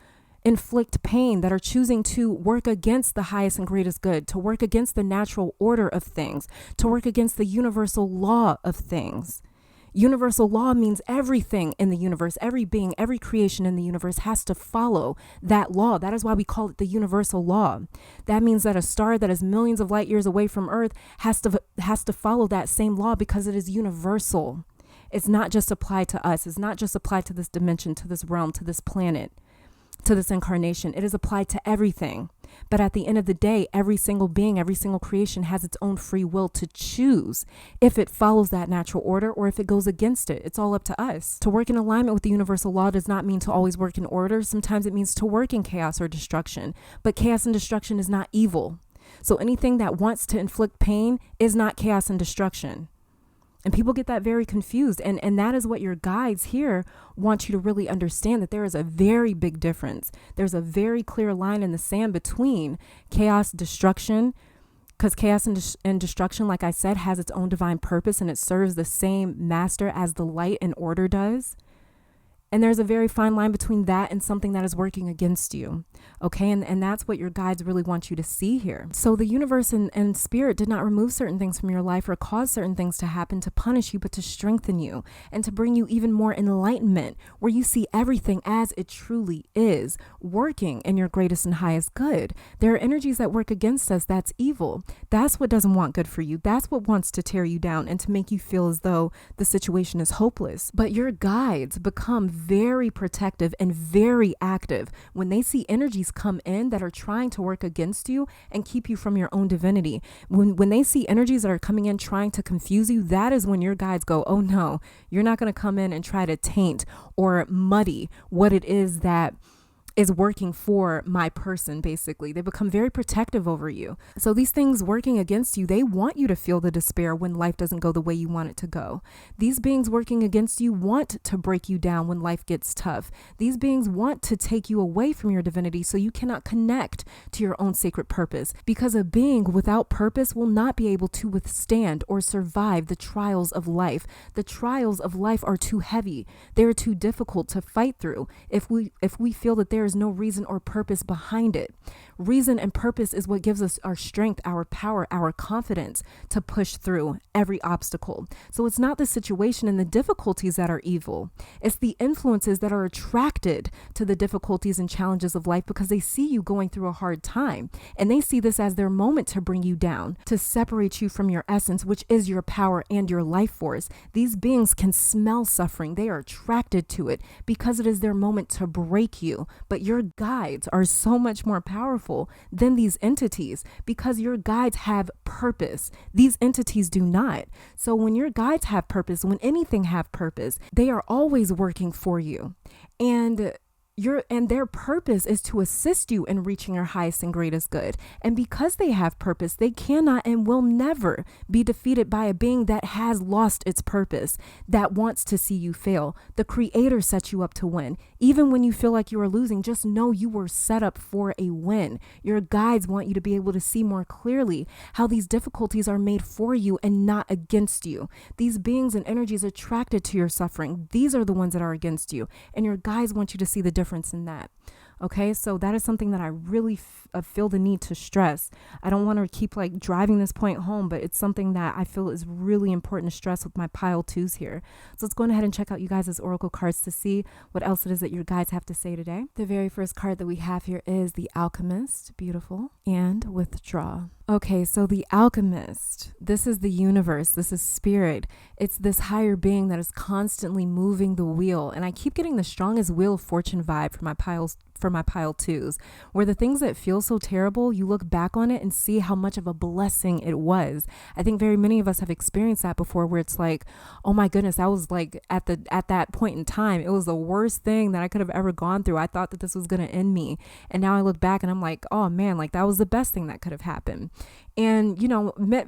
inflict pain, that are choosing to work against the highest and greatest good, to work against the natural order of things, to work against the universal law of things. Universal law means everything in the universe, every being, every creation in the universe has to follow that law. That is why we call it the universal law. That means that a star that is millions of light years away from Earth has to follow that same law because it is universal. It's not just applied to us. It's not just applied to this dimension, to this realm, to this planet, to this incarnation. It is applied to everything. But at the end of the day, every single being, every single creation has its own free will to choose if it follows that natural order or if it goes against it. It's all up to us. To work in alignment with the universal law does not mean to always work in order. Sometimes it means to work in chaos or destruction. But chaos and destruction is not evil. So anything that wants to inflict pain is not chaos and destruction. And people get that very confused. And that is what your guides here want you to really understand, that there is a very big difference. There's a very clear line in the sand between chaos, destruction, Because chaos and destruction, like I said, has its own divine purpose, and it serves the same master as the light and order does. And there's a very fine line between that and something that is working against you. Okay. And that's what your guides really want you to see here. So the universe and spirit did not remove certain things from your life or cause certain things to happen to punish you, but to strengthen you and to bring you even more enlightenment, where you see everything as it truly is, working in your greatest and highest good. There are energies that work against us. That's evil. That's what doesn't want good for you. That's what wants to tear you down and to make you feel as though the situation is hopeless. But your guides become very protective and very active when they see energies come in that are trying to work against you and keep you from your own divinity. When they see energies that are coming in trying to confuse you, that is when your guides go, oh no, you're not going to come in and try to taint or muddy what it is that is working for my person. Basically, they become very protective over you. So these things working against you, they want you to feel the despair when life doesn't go the way you want it to go. These beings working against you want to break you down when life gets tough. These beings want to take you away from your divinity so you cannot connect to your own sacred purpose, because a being without purpose will not be able to withstand or survive the trials of life. The trials of life are too heavy. They're too difficult to fight through if we feel that there is no reason or purpose behind it. Reason and purpose is what gives us our strength, our power, our confidence to push through every obstacle. So it's not the situation and the difficulties that are evil. It's the influences that are attracted to the difficulties and challenges of life because they see you going through a hard time, and they see this as their moment to bring you down, to separate you from your essence, which is your power and your life force. These beings can smell suffering. They are attracted to it because it is their moment to break you. But your guides are so much more powerful than these entities because your guides have purpose. These entities do not. So when your guides have purpose, when anything have purpose, they are always working for you. And their purpose is to assist you in reaching your highest and greatest good. And because they have purpose, they cannot and will never be defeated by a being that has lost its purpose, that wants to see you fail. The Creator sets you up to win. Even when you feel like you are losing, just know you were set up for a win. Your guides want you to be able to see more clearly how these difficulties are made for you and not against you. These beings and energies attracted to your suffering, these are the ones that are against you. And your guides want you to see the difference in that. Okay, so that is something that I really feel the need to stress. I don't want to keep driving this point home, but it's something that I feel is really important to stress with my pile twos here. So let's go ahead and check out you guys' oracle cards to see what else it is that your guides have to say today. The very first card that we have here is the Alchemist, beautiful, and Withdraw. Okay, so the Alchemist, this is the universe, this is spirit. It's this higher being that is constantly moving the wheel. And I keep getting the strongest Wheel of Fortune vibe for my pile twos, where the things that feel so terrible, you look back on it and see how much of a blessing it was. I think very many of us have experienced that before, where it's like, oh my goodness, I was at that point in time, it was the worst thing that I could have ever gone through. I thought that this was going to end me. And now I look back and I'm like, oh man, that was the best thing that could have happened. And,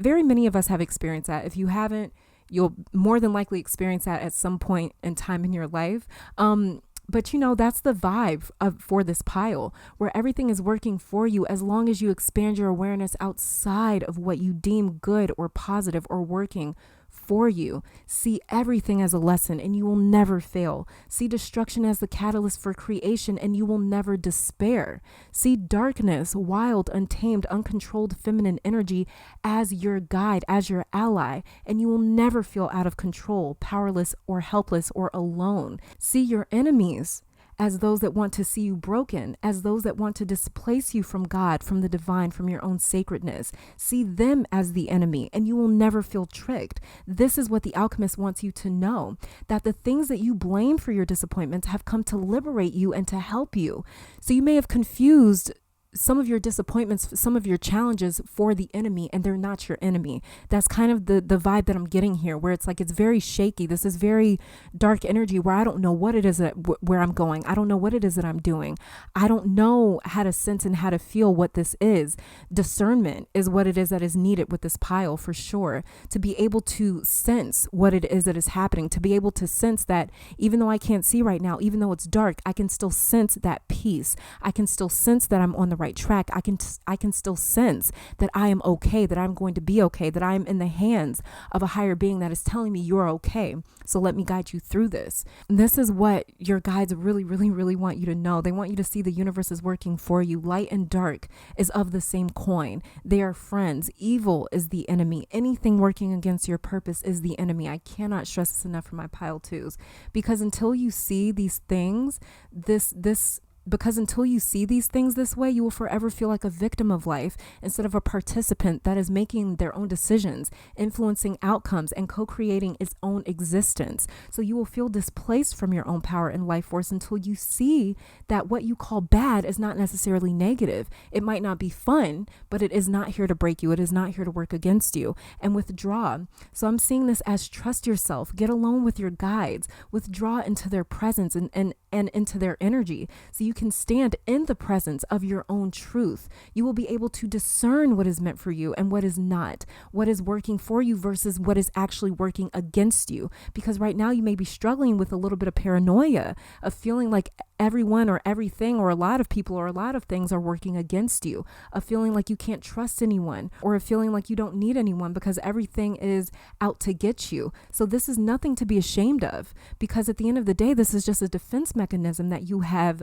very many of us have experienced that. If you haven't, you'll more than likely experience that at some point in time in your life. But that's the vibe for this pile, where everything is working for you as long as you expand your awareness outside of what you deem good or positive or working for you. See everything as a lesson and you will never fail. See destruction as the catalyst for creation and you will never despair. See darkness, wild, untamed, uncontrolled feminine energy as your guide, as your ally, and you will never feel out of control, powerless, or helpless, or alone. See your enemies as those that want to see you broken, as those that want to displace you from God, from the divine, from your own sacredness. See them as the enemy, and you will never feel tricked. This is what the Alchemist wants you to know, that the things that you blame for your disappointments have come to liberate you and to help you. So you may have confused some of your disappointments, some of your challenges for the enemy, and they're not your enemy. That's kind of the vibe that I'm getting here, where it's it's very shaky. This is very dark energy where I don't know what it is where I'm going. I don't know what it is that I'm doing. I don't know how to sense and how to feel what this is. Discernment is what it is that is needed with this pile, for sure, to be able to sense what it is that is happening, to be able to sense that even though I can't see right now, even though it's dark, I can still sense that peace. I can still sense that I'm on the right track, I can still sense that I am okay, that I'm going to be okay, that I'm in the hands of a higher being that is telling me you're okay. So let me guide you through this. And this is what your guides really, really, really want you to know. They want you to see the universe is working for you. Light and dark is of the same coin. They are friends. Evil is the enemy. Anything working against your purpose is the enemy. I cannot stress this enough for my pile twos, because until you see these things, because until you see these things this way, you will forever feel like a victim of life instead of a participant that is making their own decisions, influencing outcomes, and co-creating its own existence. So you will feel displaced from your own power and life force until you see that what you call bad is not necessarily negative. It might not be fun, but it is not here to break you. It is not here to work against you. And withdraw. So I'm seeing this as trust yourself, get alone with your guides, withdraw into their presence and into their energy. So you can stand in the presence of your own truth. You will be able to discern what is meant for you and what is not, what is working for you versus what is actually working against you. Because right now you may be struggling with a little bit of paranoia, of feeling like everyone or everything or a lot of people or a lot of things are working against you, of feeling like you can't trust anyone, or of feeling like you don't need anyone because everything is out to get you. So this is nothing to be ashamed of, because at the end of the day, this is just a defense mechanism that you have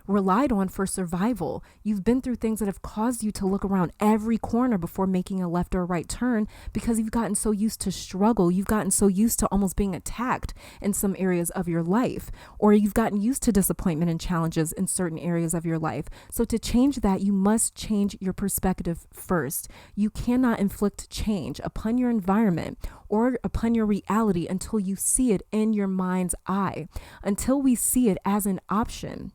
relied on for survival. You've been through things that have caused you to look around every corner before making a left or right turn, because you've gotten so used to struggle. You've gotten so used to almost being attacked in some areas of your life, or you've gotten used to disappointment and challenges in certain areas of your life. So to change that, you must change your perspective first. You cannot inflict change upon your environment or upon your reality until you see it in your mind's eye, until we see it as an option.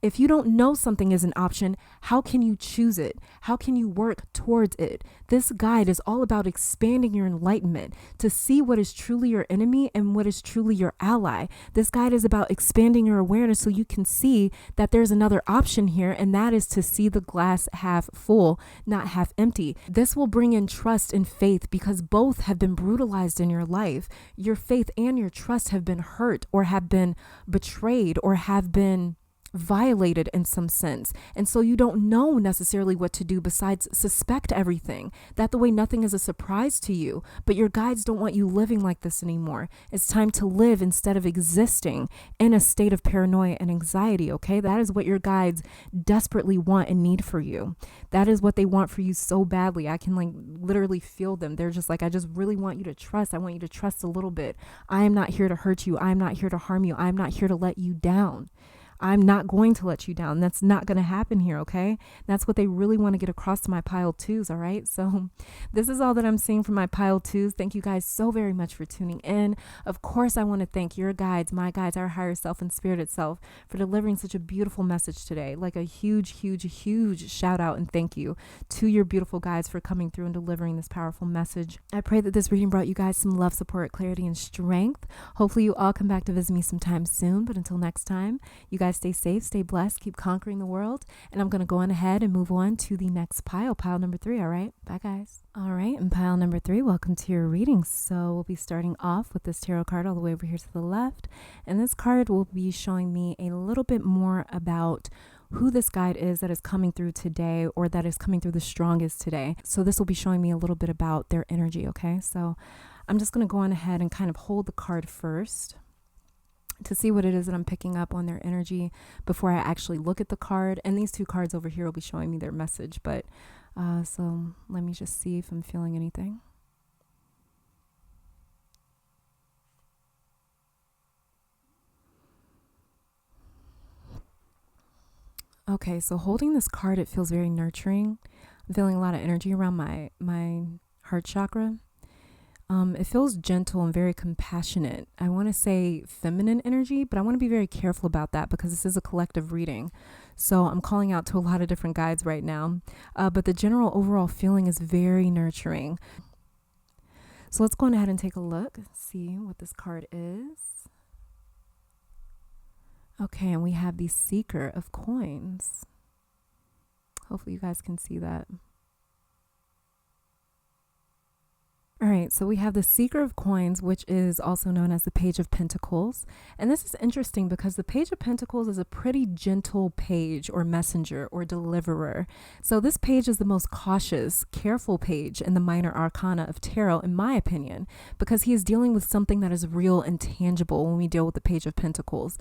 If you don't know something is an option, how can you choose it? How can you work towards it? This guide is all about expanding your enlightenment to see what is truly your enemy and what is truly your ally. This guide is about expanding your awareness so you can see that there's another option here, and that is to see the glass half full, not half empty. This will bring in trust and faith, because both have been brutalized in your life. Your faith and your trust have been hurt or have been betrayed or have been violated in some sense. And so you don't know necessarily what to do besides suspect everything. That the way nothing is a surprise to you. But your guides don't want you living like this anymore. It's time to live instead of existing in a state of paranoia and anxiety, okay? That is what your guides desperately want and need for you. That is what they want for you so badly. I can literally feel them. They're just like, I just really want you to trust. I want you to trust a little bit. I am not here to hurt you. I am not here to harm you. I am not here to let you down. I'm not going to let you down. That's not going to happen here, okay? That's what they really want to get across to my pile twos, all right? So this is all that I'm seeing from my pile twos. Thank you guys so very much for tuning in. Of course, I want to thank your guides, my guides, our higher self and spirit itself, for delivering such a beautiful message today. Like a huge, huge, huge shout out and thank you to your beautiful guides for coming through and delivering this powerful message. I pray that this reading brought you guys some love, support, clarity, and strength. Hopefully you all come back to visit me sometime soon. But until next time, you guys stay safe, stay blessed, keep conquering the world. And I'm going to go on ahead and move on to the next pile number 3. All right. Bye, guys. All right. And pile number 3, welcome to your reading. So we'll be starting off with this tarot card all the way over here to the left. And this card will be showing me a little bit more about who this guide is that is coming through today, or that is coming through the strongest today. So this will be showing me a little bit about their energy. Okay. So I'm just going to go on ahead and kind of hold the card first to see what it is that I'm picking up on their energy before I actually look at the card. And these 2 cards over here will be showing me their message. But so let me just see if I'm feeling anything. Okay, so holding this card, it feels very nurturing. I'm feeling a lot of energy around my heart chakra. It feels gentle and very compassionate. I want to say feminine energy, but I want to be very careful about that because this is a collective reading. So I'm calling out to a lot of different guides right now. But the general overall feeling is very nurturing. So let's go on ahead and take a look, see what this card is. Okay, and we have the Seeker of Coins. Hopefully you guys can see that. All right, so we have the Seeker of Coins, which is also known as the Page of Pentacles. And this is interesting because the Page of Pentacles is a pretty gentle page or messenger or deliverer. So this page is the most cautious, careful page in the minor arcana of tarot, in my opinion, because he is dealing with something that is real and tangible when we deal with the Page of Pentacles.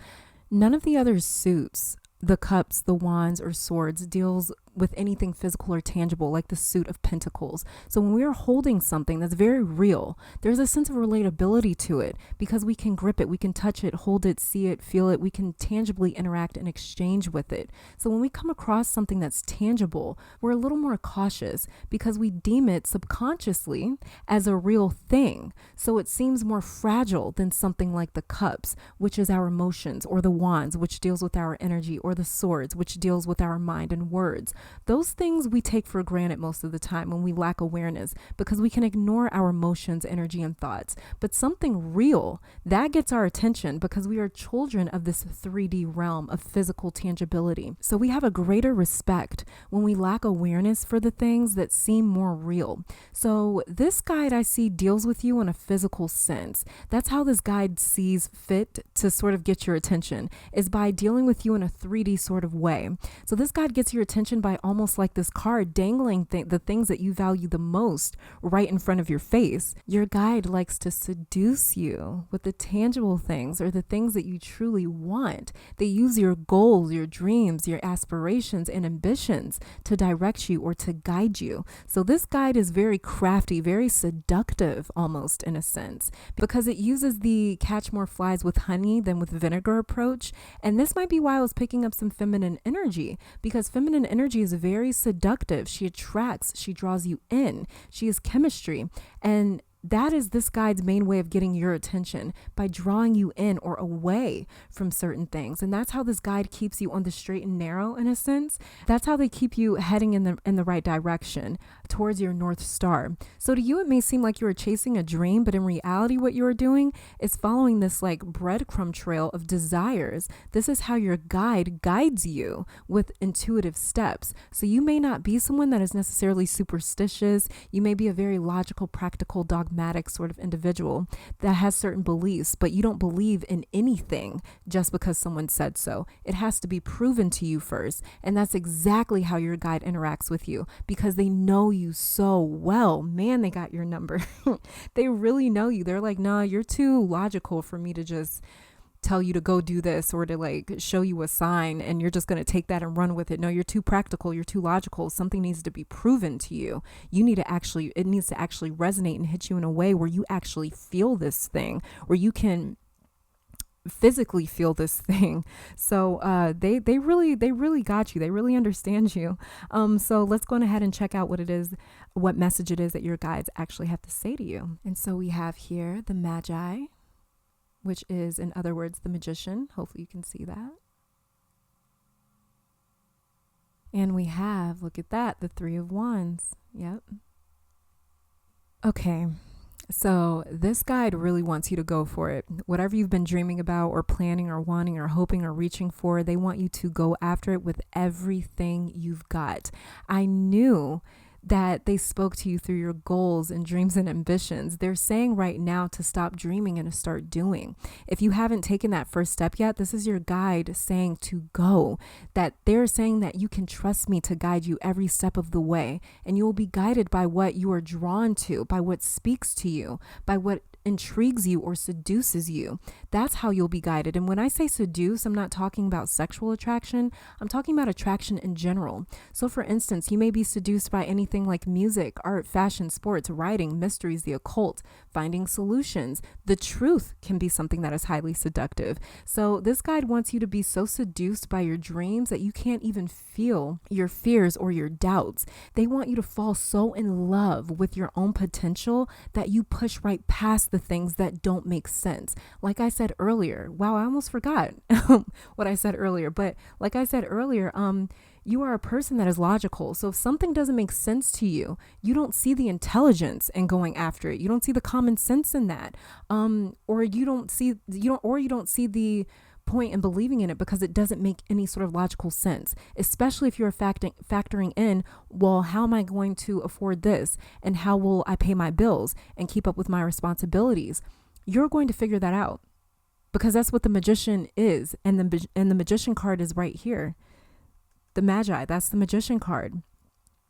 None of the other suits, the cups, the wands, or swords, deals with anything physical or tangible like the suit of pentacles. So when we are holding something that's very real, there's a sense of relatability to it because we can grip it, we can touch it, hold it, see it, feel it, we can tangibly interact and exchange with it. So when we come across something that's tangible, we're a little more cautious because we deem it subconsciously as a real thing. So it seems more fragile than something like the cups, which is our emotions, or the wands, which deals with our energy, or the swords, which deals with our mind and words. Those things we take for granted most of the time when we lack awareness because we can ignore our emotions, energy, and thoughts. But something real, that gets our attention because we are children of this 3D realm of physical tangibility. So we have a greater respect when we lack awareness for the things that seem more real. So this guide I see deals with you in a physical sense. That's how this guide sees fit to sort of get your attention, is by dealing with you in a 3D sort of way. So this guide gets your attention by almost like this card dangling the things that you value the most right in front of your face. Your guide likes to seduce you with the tangible things or the things that you truly want. They use your goals, your dreams, your aspirations, and ambitions to direct you or to guide you. So this guide is very crafty, very seductive almost in a sense, because it uses the catch more flies with honey than with vinegar approach. And this might be why I was picking up some feminine energy, because feminine energy is very seductive. She attracts, she draws you in. She is chemistry. And that is this guide's main way of getting your attention, by drawing you in or away from certain things. And that's how this guide keeps you on the straight and narrow in a sense. That's how they keep you heading in the right direction towards your North Star. So to you, it may seem like you are chasing a dream, but in reality, what you are doing is following this like breadcrumb trail of desires. This is how your guide guides you with intuitive steps. So you may not be someone that is necessarily superstitious. You may be a very logical, practical, dogmatic sort of individual that has certain beliefs, but you don't believe in anything just because someone said so. It has to be proven to you first. And that's exactly how your guide interacts with you, because they know you so well. Man, they got your number. They really know you. They're like, nah, you're too logical for me to just tell you to go do this or to like show you a sign and you're just going to take that and run with it. No, you're too practical. You're too logical. Something needs to be proven to you. It needs to actually resonate and hit you in a way where you actually feel this thing, where you can physically feel this thing. So they really got you. They really understand you. So let's go ahead and check out what message it is that your guides actually have to say to you. And so we have here the Magi, which is, in other words, the magician. Hopefully you can see that. And we have, look at that, the Three of Wands. Yep. Okay. So this guide really wants you to go for it. Whatever you've been dreaming about or planning or wanting or hoping or reaching for, they want you to go after it with everything you've got. I knew that they spoke to you through your goals and dreams and ambitions. They're saying right now to stop dreaming and to start doing. If you haven't taken that first step yet, this is your guide saying to go. That they're saying that you can trust me to guide you every step of the way, and you will be guided by what you are drawn to, by what speaks to you, by what intrigues you or seduces you. That's how you'll be guided. And when I say seduce, I'm not talking about sexual attraction. I'm talking about attraction in general. So for instance, you may be seduced by anything like music, art, fashion, sports, writing, mysteries, the occult, finding solutions. The truth can be something that is highly seductive. So this guide wants you to be so seduced by your dreams that you can't even feel your fears or your doubts. They want you to fall so in love with your own potential that you push right past the things that don't make sense. Like I said earlier, wow, I almost forgot what I said earlier, but like I said earlier, you are a person that is logical. So if something doesn't make sense to you, you don't see the intelligence in going after it. You don't see the common sense in that. Or you don't see the point in believing in it because it doesn't make any sort of logical sense, especially if you're factoring in, well, how am I going to afford this? And how will I pay my bills and keep up with my responsibilities? You're going to figure that out because that's what the magician is. And the magician card is right here. The Magi, that's the magician card.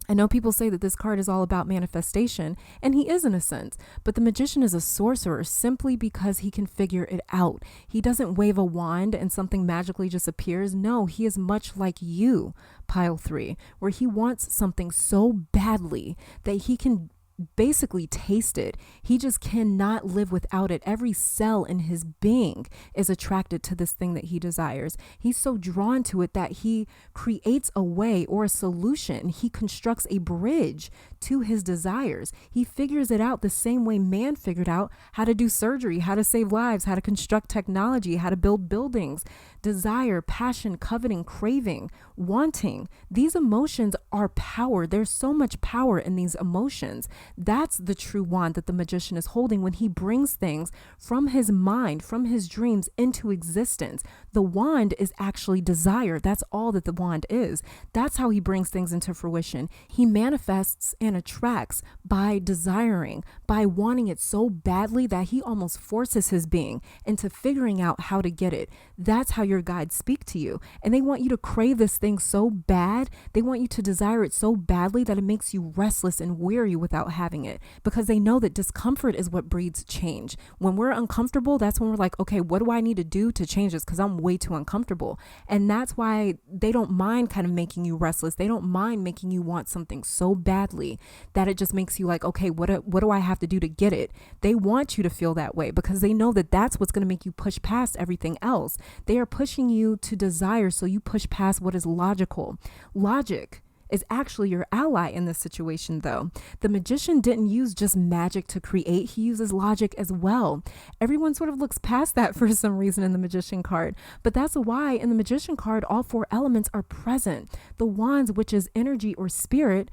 I know people say that this card is all about manifestation, and he is in a sense, but the magician is a sorcerer simply because he can figure it out. He doesn't wave a wand and something magically just appears. No, he is much like you, pile 3, where he wants something so badly that he can basically taste it. He just cannot live without it. Every cell in his being is attracted to this thing that he desires. He's so drawn to it that he creates a way or a solution. He constructs a bridge to his desires. He figures it out the same way man figured out how to do surgery, how to save lives, how to construct technology, how to build buildings. Desire, passion, coveting, craving, wanting. These emotions are power. There's so much power in these emotions. That's the true wand that the magician is holding when he brings things from his mind, from his dreams into existence. The wand is actually desire. That's all that the wand is. That's how he brings things into fruition. He manifests and attracts by desiring, by wanting it so badly that he almost forces his being into figuring out how to get it. That's how your guides speak to you. And they want you to crave this thing so bad. They want you to desire it so badly that it makes you restless and weary without having it, because they know that discomfort is what breeds change. When we're uncomfortable, that's when we're like, okay, what do I need to do to change this? Because I'm way too uncomfortable. And that's why they don't mind kind of making you restless. They don't mind making you want something so badly that it just makes you like, okay, what do I have to do to get it? They want you to feel that way because they know that that's what's going to make you push past everything else. They are pushing you to desire, so you push past what is logical. Logic is actually your ally in this situation, though. The magician didn't use just magic to create. He uses logic as well. Everyone sort of looks past that for some reason in the magician card, but that's why in the magician card, all 4 elements are present. The wands, which is energy or spirit,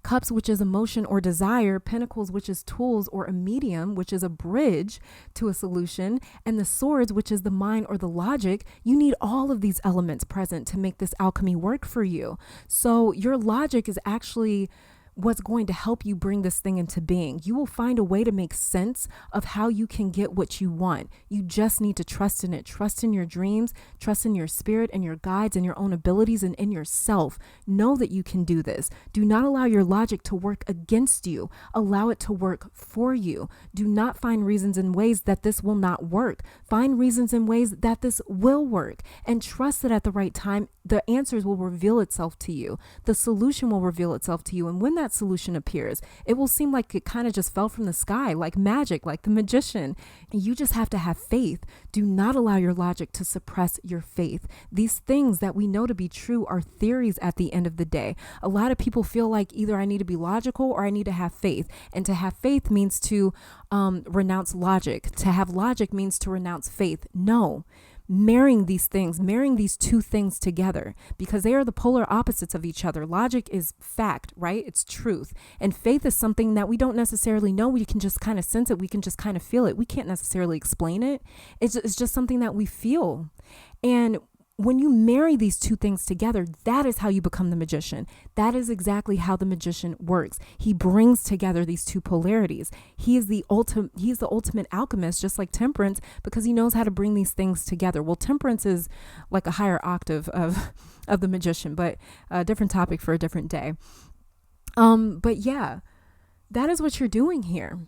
cups, which is emotion or desire, pentacles, which is tools or a medium, which is a bridge to a solution, and the swords, which is the mind or the logic. You need all of these elements present to make this alchemy work for you. So your logic is actually what's going to help you bring this thing into being. You will find a way to make sense of how you can get what you want. You just need to trust in it. Trust in your dreams, trust in your spirit and your guides and your own abilities and in yourself. Know that you can do this. Do not allow your logic to work against you. Allow it to work for you. Do not find reasons and ways that this will not work. Find reasons and ways that this will work, and trust that at the right time, the answers will reveal itself to you. The solution will reveal itself to you. And when that solution appears, it will seem like it kind of just fell from the sky, like magic, like the magician. You just have to have faith. Do not allow your logic to suppress your faith. These things that we know to be true are theories at the end of the day. A lot of people feel like either I need to be logical or I need to have faith. And to have faith means to renounce logic. To have logic means to renounce faith. No. Marrying these things, marrying these two things together, because they are the polar opposites of each other. Logic is fact, right? It's truth. And faith is something that we don't necessarily know. We can just kind of sense it. We can just kind of feel it. We can't necessarily explain it. It's just something that we feel. And when you marry these two things together, that is how you become the magician. That is exactly how the magician works. He brings together these two polarities. He's the ultimate alchemist, just like temperance, because he knows how to bring these things together. Well, temperance is like a higher octave of the magician, but a different topic for a different day. But yeah, that is what you're doing here.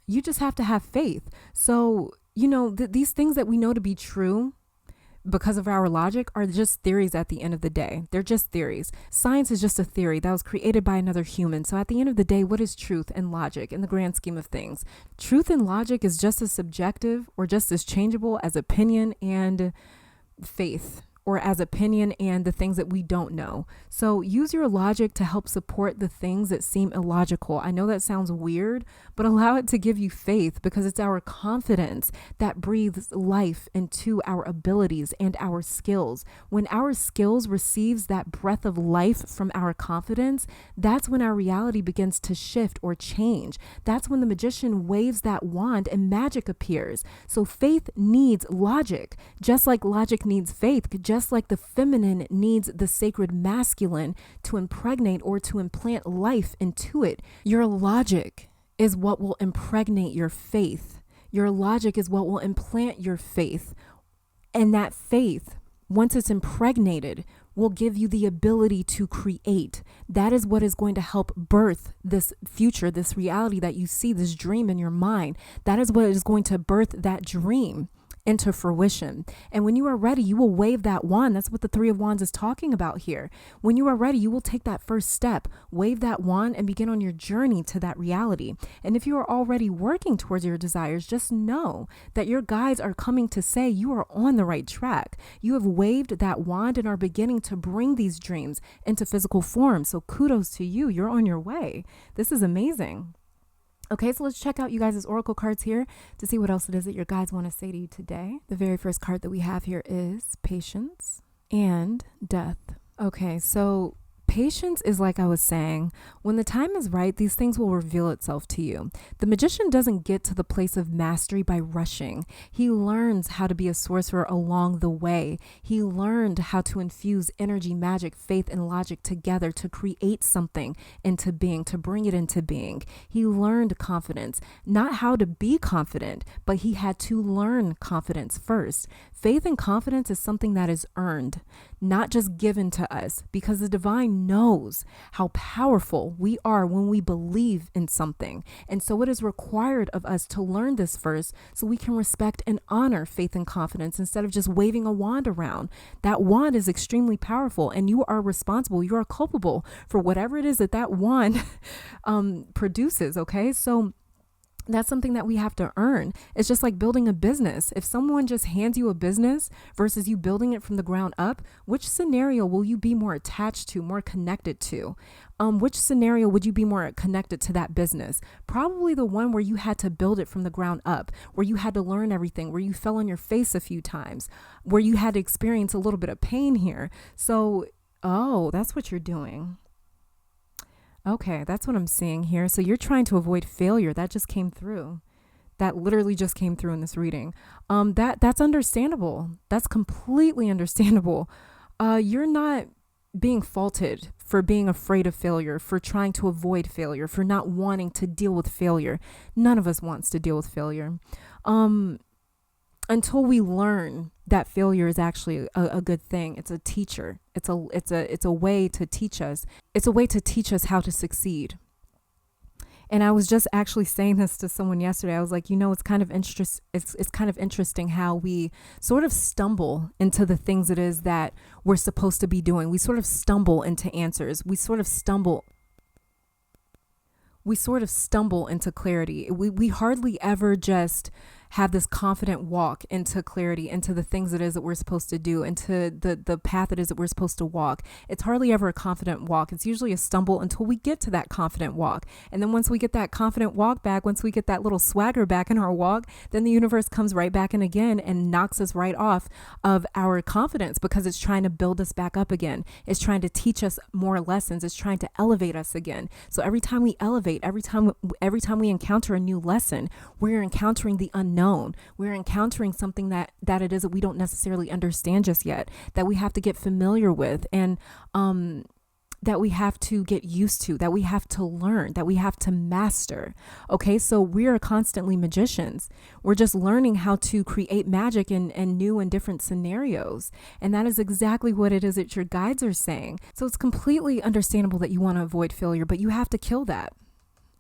You just have to have faith. So, these things that we know to be true, because of our logic, are just theories at the end of the day. They're just theories. Science is just a theory that was created by another human. So at the end of the day, what is truth and logic in the grand scheme of things? Truth and logic is just as subjective or just as changeable as opinion and faith or as opinion and the things that we don't know. So use your logic to help support the things that seem illogical. I know that sounds weird, but allow it to give you faith, because it's our confidence that breathes life into our abilities and our skills. When our skills receives that breath of life from our confidence, that's when our reality begins to shift or change. That's when the magician waves that wand and magic appears. So faith needs logic, just like logic needs faith, just like the feminine needs the sacred masculine to impregnate or to implant life into it. Your logic is what will impregnate your faith. Your logic is what will implant your faith. And that faith, once it's impregnated, will give you the ability to create. That is what is going to help birth this future, this reality that you see, this dream in your mind. That is what is going to birth that dream into fruition. And when you are ready, you will wave that wand. That's what the Three of Wands is talking about here. When you are ready, you will take that first step, wave that wand, and begin on your journey to that reality. And if you are already working towards your desires, just know that your guides are coming to say you are on the right track. You have waved that wand and are beginning to bring these dreams into physical form. So kudos to you. You're on your way. This is amazing. Okay, so let's check out you guys' oracle cards here to see what else it is that your guides want to say to you today. The very first card that we have here is patience and death. Okay, so patience is, like I was saying, when the time is right, these things will reveal itself to you. The magician doesn't get to the place of mastery by rushing. He learns how to be a sorcerer along the way. He learned how to infuse energy, magic, faith, and logic together to create something into being, to bring it into being. He learned confidence, not how to be confident, but he had to learn confidence first. Faith and confidence is something that is earned, not just given to us, because the divine knows how powerful we are when we believe in something. And so it is required of us to learn this first so we can respect and honor faith and confidence instead of just waving a wand around. That wand is extremely powerful, and you are responsible. You are culpable for whatever it is that that wand produces. Okay, so that's something that we have to earn. It's just like building a business. If someone just hands you a business versus you building it from the ground up, which scenario will you be more attached to, more connected to? Which scenario would you be more connected to that business? Probably the one where you had to build it from the ground up, where you had to learn everything, where you fell on your face a few times, where you had to experience a little bit of pain here. So, oh, that's what you're doing. Okay, that's what I'm seeing here. So you're trying to avoid failure. That just came through. That literally just came through in this reading. That's understandable. That's completely understandable. You're not being faulted for being afraid of failure, for trying to avoid failure, for not wanting to deal with failure. None of us wants to deal with failure. Until we learn that failure is actually a good thing. It's a teacher. It's a way to teach us. It's a way to teach us how to succeed. And I was just actually saying this to someone yesterday. I was like, it's kind of it's kind of interesting how we sort of stumble into the things it is that we're supposed to be doing. We sort of stumble into answers. We sort of stumble into clarity. We hardly ever just have this confident walk into clarity, into the things it is that we're supposed to do, into the path it is that we're supposed to walk. It's hardly ever a confident walk. It's usually a stumble until we get to that confident walk. And then once we get that confident walk back, once we get that little swagger back in our walk, then the universe comes right back in again and knocks us right off of our confidence, because it's trying to build us back up again. It's trying to teach us more lessons. It's trying to elevate us again. So every time we elevate, every time we encounter a new lesson, we're encountering the unknown. We're encountering something that it is that we don't necessarily understand just yet, that we have to get familiar with, and that we have to get used to, that we have to learn, that we have to master. Okay, so we are constantly magicians. We're just learning how to create magic in new and different scenarios. And that is exactly what it is that your guides are saying. So it's completely understandable that you want to avoid failure, but you have to kill that.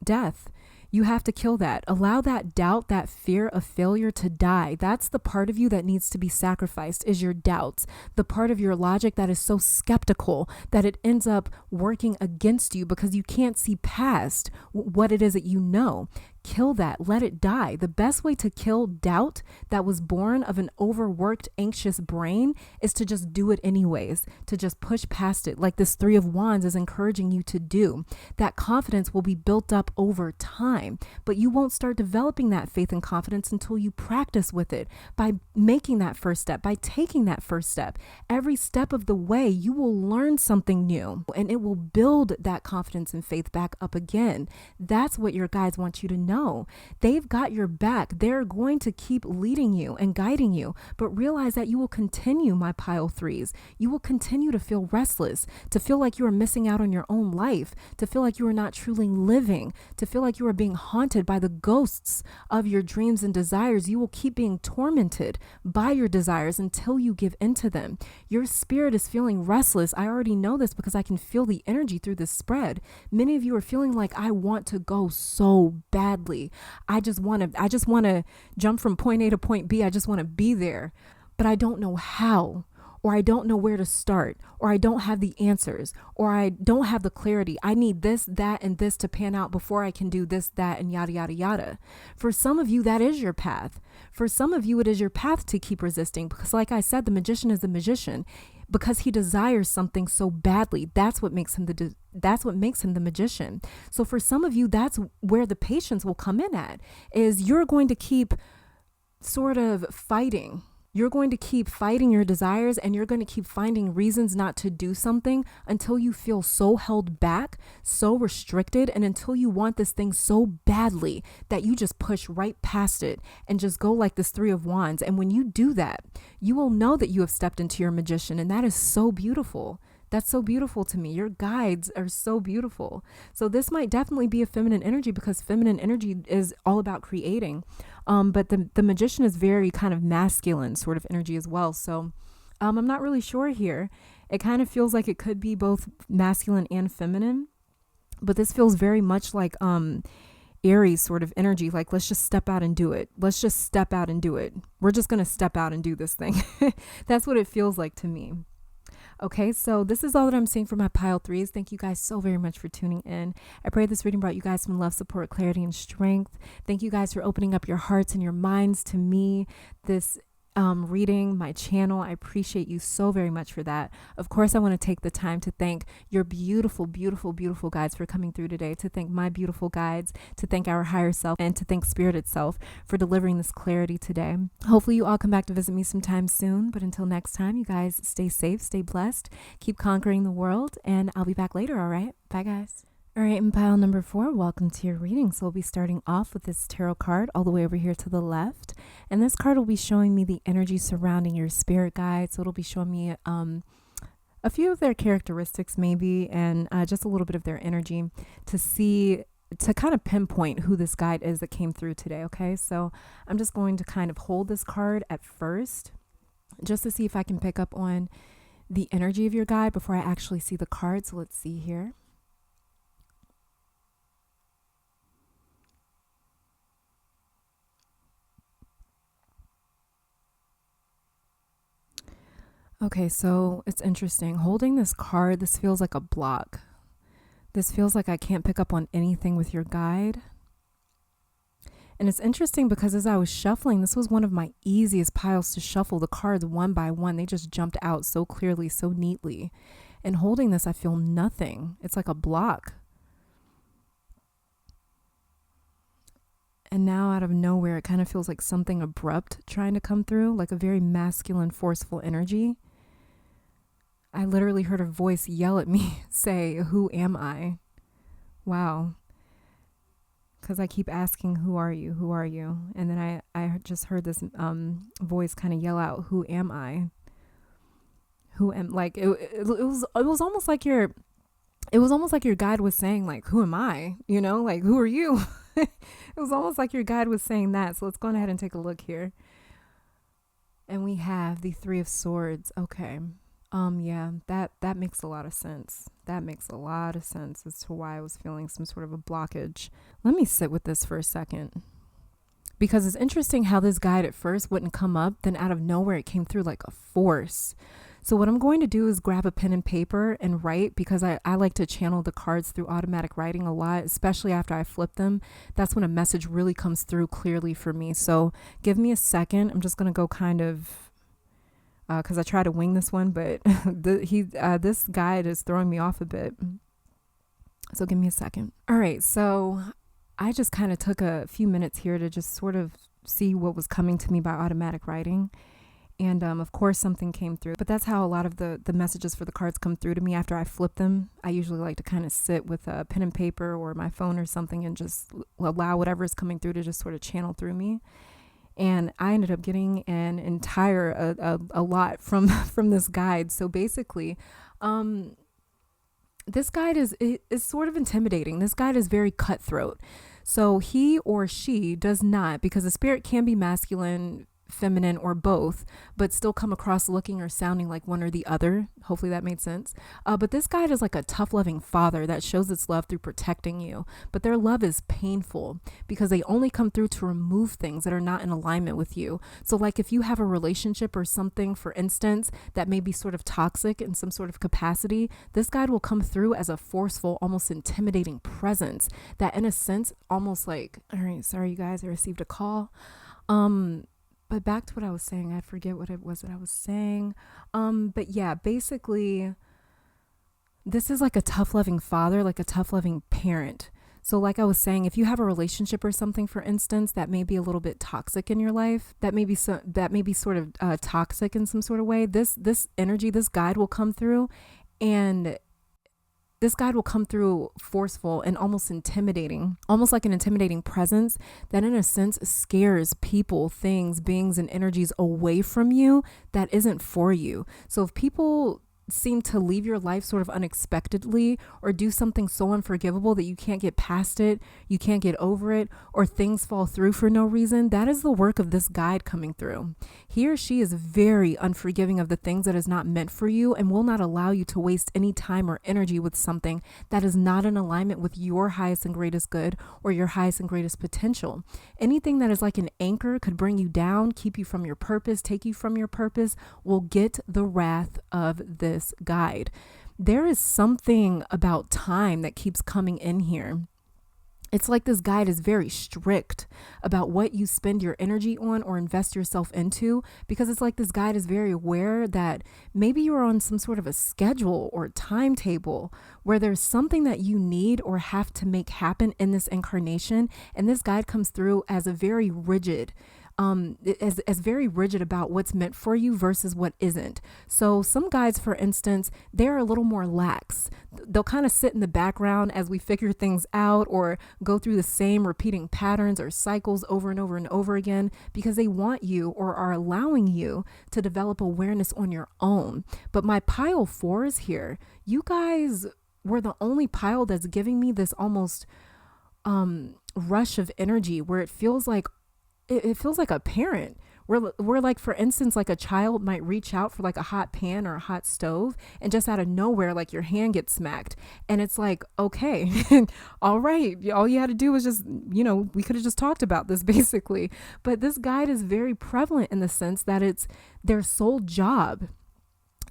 Death. You have to kill that. Allow that doubt, that fear of failure to die. That's the part of you that needs to be sacrificed, is your doubts. The part of your logic that is so skeptical that it ends up working against you because you can't see past what it is that you know. kill that. Let it die. The best way to kill doubt that was born of an overworked, anxious brain is to just do it anyways, to just push past it, like this Three of Wands is encouraging you to do. That confidence will be built up over time, but you won't start developing that faith and confidence until you practice with it, by making that first step, by taking that first step. Every step of the way, you will learn something new, and it will build that confidence and faith back up again. That's what your guides want you to know. They've got your back. They're going to keep leading you and guiding you, but realize that you will continue, my pile threes. You will continue to feel restless, to feel like you are missing out on your own life, to feel like you are not truly living, to feel like you are being haunted by the ghosts of your dreams and desires. You will keep being tormented by your desires until you give into them. Your spirit is feeling restless. I already know this because I can feel the energy through this spread. Many of you are feeling like, I want to go so badly. I just want to jump from point A to point B. I just want to be there, but I don't know how, or I don't know where to start, or I don't have the answers, or I don't have the clarity. I need this, that, and this to pan out before I can do this, that, and yada, yada, yada. For some of you, that is your path. For some of you, it is your path to keep resisting, because like I said, the magician is the magician because he desires something so badly. That's what makes him the magician. So for some of you, that's where the patience will come in at, is you're going to keep sort of fighting. You're going to keep fighting your desires, and you're going to keep finding reasons not to do something until you feel so held back, so restricted, and until you want this thing so badly that you just push right past it and just go like this Three of Wands. And when you do that, you will know that you have stepped into your magician, and that is so beautiful. That's so beautiful to me. Your guides are so beautiful. So this might definitely be a feminine energy, because feminine energy is all about creating. But the magician is very kind of masculine sort of energy as well. So I'm not really sure here. It kind of feels like it could be both masculine and feminine, but this feels very much like Aries sort of energy. Like, let's just step out and do it. Let's just step out and do it. We're just going to step out and do this thing. That's what it feels like to me. Okay, so this is all that I'm seeing for my pile threes. Thank you guys so very much for tuning in. I pray this reading brought you guys some love, support, clarity, and strength. Thank you guys for opening up your hearts and your minds to me. This reading, my channel. I appreciate you so very much for that. Of course, I want to take the time to thank your beautiful, beautiful, beautiful guides for coming through today, to thank my beautiful guides, to thank our higher self, and to thank Spirit itself for delivering this clarity today. Hopefully you all come back to visit me sometime soon, but until next time, you guys stay safe, stay blessed, keep conquering the world, and I'll be back later, all right? Bye, guys. All right, in pile number 4, welcome to your reading. So we'll be starting off with this tarot card all the way over here to the left. And this card will be showing me the energy surrounding your spirit guide. So it'll be showing me a few of their characteristics maybe, and just a little bit of their energy to kind of pinpoint who this guide is that came through today, okay? So I'm just going to kind of hold this card at first just to see if I can pick up on the energy of your guide before I actually see the card. So let's see here. Okay, so it's interesting. Holding this card, this feels like a block. This feels like I can't pick up on anything with your guide. And it's interesting because as I was shuffling, this was one of my easiest piles to shuffle. The cards one by one, they just jumped out so clearly, so neatly. And holding this, I feel nothing. It's like a block. And now out of nowhere, it kind of feels like something abrupt trying to come through, like a very masculine, forceful energy. I literally heard a voice yell at me, say, "Who am I?" Wow. Because I keep asking, "Who are you? Who are you?" And then I just heard this voice kind of yell out, "Who am I?" Who am, like, it was almost like your guide was saying, like, "Who am I?" You know, like, "Who are you?" It was almost like your guide was saying that. So let's go ahead and take a look here. And we have the Three of Swords. Okay. Yeah, that makes a lot of sense. That makes a lot of sense as to why I was feeling some sort of a blockage. Let me sit with this for a second, because it's interesting how this guide at first wouldn't come up, then out of nowhere it came through like a force. So what I'm going to do is grab a pen and paper and write, because I like to channel the cards through automatic writing a lot, especially after I flip them. That's when a message really comes through clearly for me. So give me a second. I'm just going to go kind of, because I try to wing this one, but this guide is throwing me off a bit. So give me a second. All right. So I just kind of took a few minutes here to just sort of see what was coming to me by automatic writing. And of course, something came through. But that's how a lot of the messages for the cards come through to me after I flip them. I usually like to kind of sit with a pen and paper or my phone or something and just allow whatever is coming through to just sort of channel through me. And I ended up getting an entire, a lot from this guide. So basically, this guide is sort of intimidating. This guide is very cutthroat. So he or she does not, because the spirit can be masculine, feminine, or both, but still come across looking or sounding like one or the other. Hopefully that made sense. But this guide is like a tough, loving father that shows its love through protecting you. But their love is painful because they only come through to remove things that are not in alignment with you. So like if you have a relationship or something, for instance, that may be sort of toxic in some sort of capacity, this guide will come through as a forceful, almost intimidating presence that, in a sense, almost like, all right, sorry you guys, I received a call. But back to what I was saying, I forget what it was that I was saying. But yeah, basically, this is like a tough, loving father, like a tough, loving parent. So like I was saying, if you have a relationship or something, for instance, that may be a little bit toxic in your life, that may be sort of toxic in some sort of way, this energy, this guide will come through, and this guide will come through forceful and almost intimidating, almost like an intimidating presence that in a sense scares people, things, beings, and energies away from you that isn't for you. So if people seem to leave your life sort of unexpectedly or do something so unforgivable that you can't get past it, you can't get over it, or things fall through for no reason, that is the work of this guide coming through. He or she is very unforgiving of the things that is not meant for you and will not allow you to waste any time or energy with something that is not in alignment with your highest and greatest good or your highest and greatest potential. Anything that is like an anchor could bring you down, keep you from your purpose, take you from your purpose, will get the wrath of this guide. There is something about time that keeps coming in here. It's like this guide is very strict about what you spend your energy on or invest yourself into, because it's like this guide is very aware that maybe you're on some sort of a schedule or timetable where there's something that you need or have to make happen in this incarnation. And this guide comes through as a very rigid, as very rigid about what's meant for you versus what isn't. So some guides, for instance, they're a little more lax. They'll kind of sit in the background as we figure things out or go through the same repeating patterns or cycles over and over and over again, because they want you or are allowing you to develop awareness on your own. But my pile 4s here, you guys were the only pile that's giving me this almost rush of energy where it feels like a parent. We're like, for instance, like a child might reach out for like a hot pan or a hot stove, and just out of nowhere, like your hand gets smacked. And it's like, okay, all right. All you had to do was just, we could have just talked about this basically. But this guide is very prevalent in the sense that it's their sole job.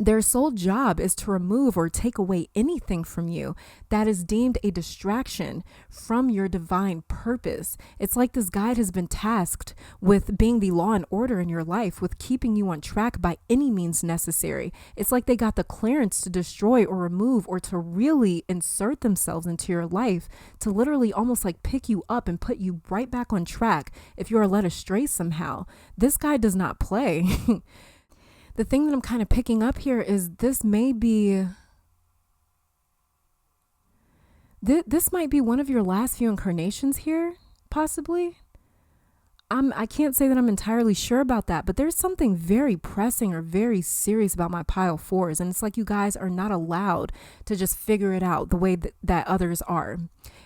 Their sole job is to remove or take away anything from you that is deemed a distraction from your divine purpose. It's like this guide has been tasked with being the law and order in your life, with keeping you on track by any means necessary. It's like they got the clearance to destroy or remove or to really insert themselves into your life, to literally almost like pick you up and put you right back on track if you are led astray somehow. This guide does not play. The thing that I'm kind of picking up here is this might be one of your last few incarnations here, possibly. I can't say that I'm entirely sure about that, but there's something very pressing or very serious about my pile 4s. And it's like you guys are not allowed to just figure it out the way that others are.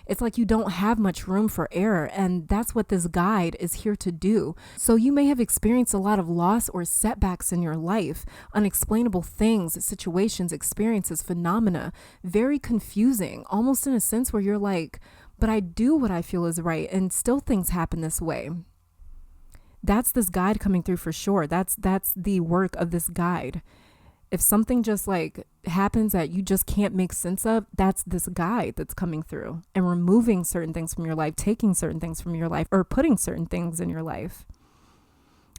It's like you don't have much room for error, and that's what this guide is here to do. So you may have experienced a lot of loss or setbacks in your life, unexplainable things, situations, experiences, phenomena, very confusing, almost in a sense where you're like, but I do what I feel is right, and still things happen this way. That's this guide coming through for sure. That's the work of this guide. if something just like happens that you just can't make sense of, that's this guide that's coming through and removing certain things from your life, taking certain things from your life, or putting certain things in your life.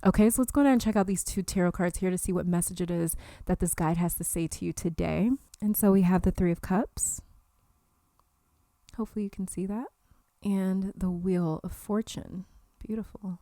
Okay, so let's go ahead and check out these 2 tarot cards here to see what message it is that this guide has to say to you today. And so we have the 3 of Cups. Hopefully you can see that. And the Wheel of Fortune. Beautiful.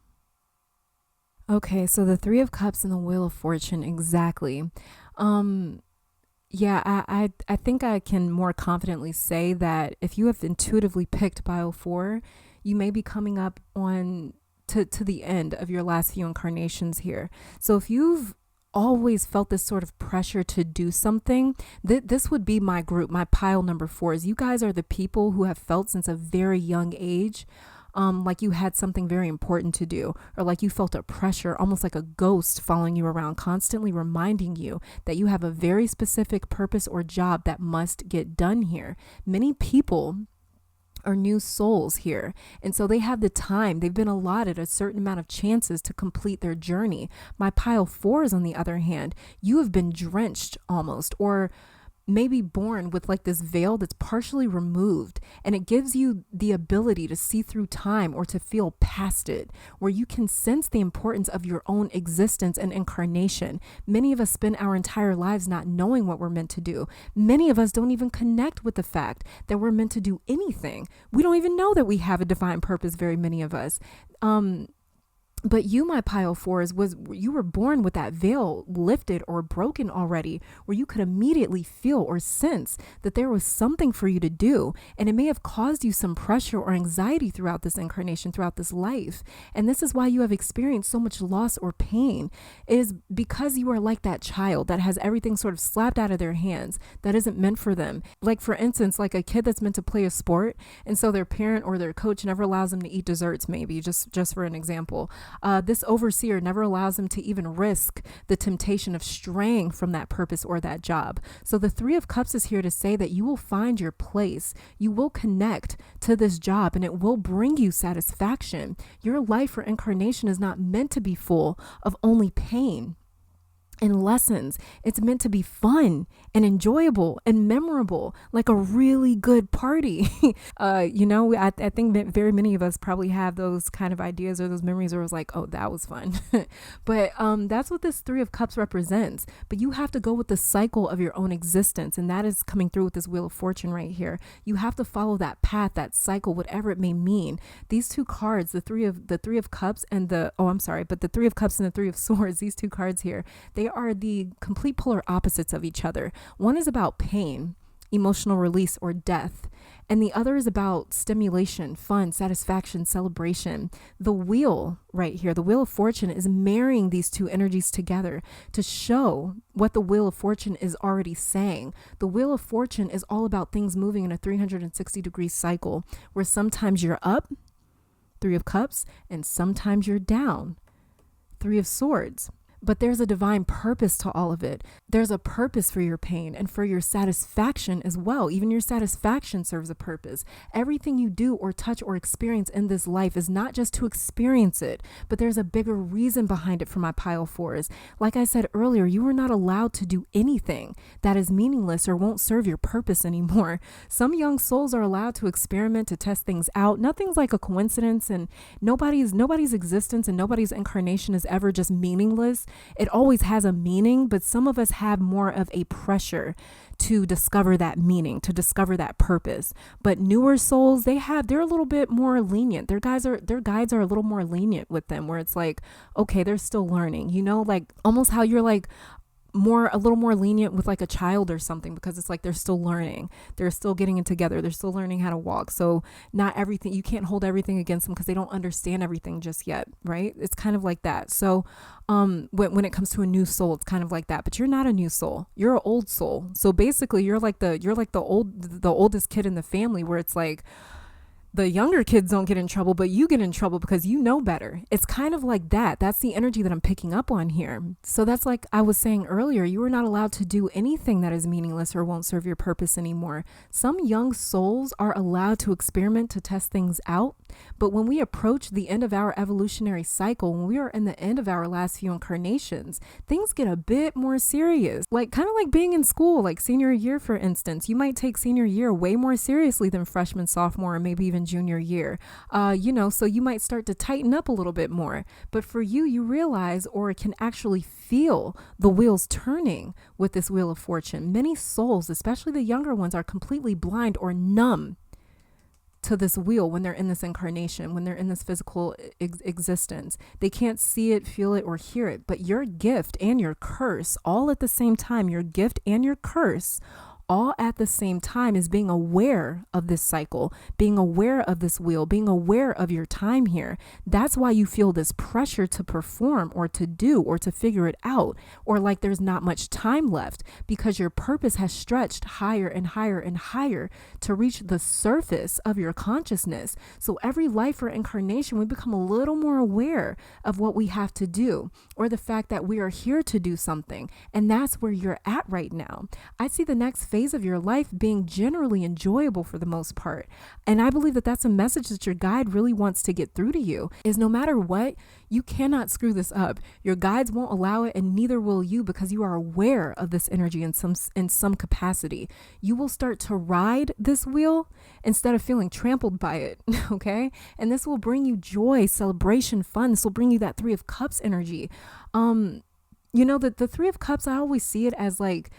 Okay, so the 3 of Cups and the Wheel of Fortune, exactly. Yeah, I think I can more confidently say that if you have intuitively picked Bio 4, you may be coming up on to the end of your last few incarnations here. So if you've always felt this sort of pressure to do something, this would be my group, my pile number 4s. You guys are the people who have felt since a very young age like you had something very important to do, or like you felt a pressure, almost like a ghost following you around, constantly reminding you that you have a very specific purpose or job that must get done here. Many people are new souls here, and so they have the time, they've been allotted a certain amount of chances to complete their journey. My pile 4s, on the other hand, you have been drenched almost, or maybe born with like this veil that's partially removed, and it gives you the ability to see through time or to feel past it, where you can sense the importance of your own existence and incarnation. Many of us spend our entire lives not knowing what we're meant to do. Many of us don't even connect with the fact that we're meant to do anything. We don't even know that we have a divine purpose, very many of us. But you, my pile 4s, you were born with that veil lifted or broken already, where you could immediately feel or sense that there was something for you to do. And it may have caused you some pressure or anxiety throughout this incarnation, throughout this life. And this is why you have experienced so much loss or pain, is because you are like that child that has everything sort of slapped out of their hands that isn't meant for them. Like, for instance, like a kid that's meant to play a sport, and so their parent or their coach never allows them to eat desserts, maybe, just for an example. This overseer never allows them to even risk the temptation of straying from that purpose or that job. So the 3 of Cups is here to say that you will find your place. You will connect to this job, and it will bring you satisfaction. Your life or incarnation is not meant to be full of only pain and lessons. It's meant to be fun and enjoyable and memorable, like a really good party. I think that very many of us probably have those kind of ideas or those memories where it was like, oh, that was fun. But that's what this 3 of Cups represents. But you have to go with the cycle of your own existence, and that is coming through with this Wheel of Fortune right here. You have to follow that path, that cycle, whatever it may mean. These 2 cards, the 3 of Cups and the 3 of Cups and the 3 of Swords, these 2 cards here, they are the complete polar opposites of each other. One is about pain, emotional release, or death, and the other is about stimulation, fun, satisfaction, celebration. The wheel right here, the Wheel of Fortune, is marrying these 2 energies together to show what the Wheel of Fortune is already saying. The Wheel of Fortune is all about things moving in a 360-degree cycle, where sometimes you're up, 3 of Cups, and sometimes you're down, 3 of Swords. But there's a divine purpose to all of it. There's a purpose for your pain and for your satisfaction as well. Even your satisfaction serves a purpose. Everything you do or touch or experience in this life is not just to experience it, but there's a bigger reason behind it for my pile 4s. Like I said earlier, you are not allowed to do anything that is meaningless or won't serve your purpose anymore. Some young souls are allowed to experiment, to test things out. Nothing's like a coincidence, and nobody's existence and nobody's incarnation is ever just meaningless. It always has a meaning, but some of us have more of a pressure to discover that meaning, to discover that purpose. But newer souls, they're a little bit more lenient. Their guides are a little more lenient with them, where it's like, okay, they're still learning, like almost how you're like a little more lenient with like a child or something, because it's like they're still learning, they're still getting it together, they're still learning how to walk. So not everything, you can't hold everything against them because they don't understand everything just yet, right? It's kind of like that. So when it comes to a new soul, it's kind of like that. But you're not a new soul, you're an old soul. So basically you're like the oldest kid in the family, where it's like the younger kids don't get in trouble, but you get in trouble because you know better. It's kind of like that. That's the energy that I'm picking up on here. So that's like I was saying earlier, you are not allowed to do anything that is meaningless or won't serve your purpose anymore. Some young souls are allowed to experiment, to test things out, But when we approach the end of our evolutionary cycle, when we are in the end of our last few incarnations, things get a bit more serious. Like kind of like being in school, like senior year, for instance. You might take senior year way more seriously than freshman, sophomore, or maybe even junior year. So you might start to tighten up a little bit more. But for you, you realize or can actually feel the wheels turning with this wheel of fortune. Many souls, especially the younger ones, are completely blind or numb to this wheel when they're in this incarnation, when they're in this physical existence. They can't see it, feel it, or hear it. But your gift and your curse, all at the same time, your gift and your curse, all at the same time, is being aware of this cycle, being aware of this wheel, being aware of your time here. That's why you feel this pressure to perform or to do or to figure it out, or like there's not much time left, because your purpose has stretched higher and higher and higher to reach the surface of your consciousness. So every life or incarnation, we become a little more aware of what we have to do, or the fact that we are here to do something. And that's where you're at right now. I see the next phase of your life being generally enjoyable for the most part. And I believe that that's a message that your guide really wants to get through to you, is no matter what, you cannot screw this up. Your guides won't allow it, and neither will you, because you are aware of this energy in some capacity. You will start to ride this wheel instead of feeling trampled by it. Okay. And this will bring you joy, celebration, fun. This will bring you that Three of Cups energy. The Three of Cups, I always see it as like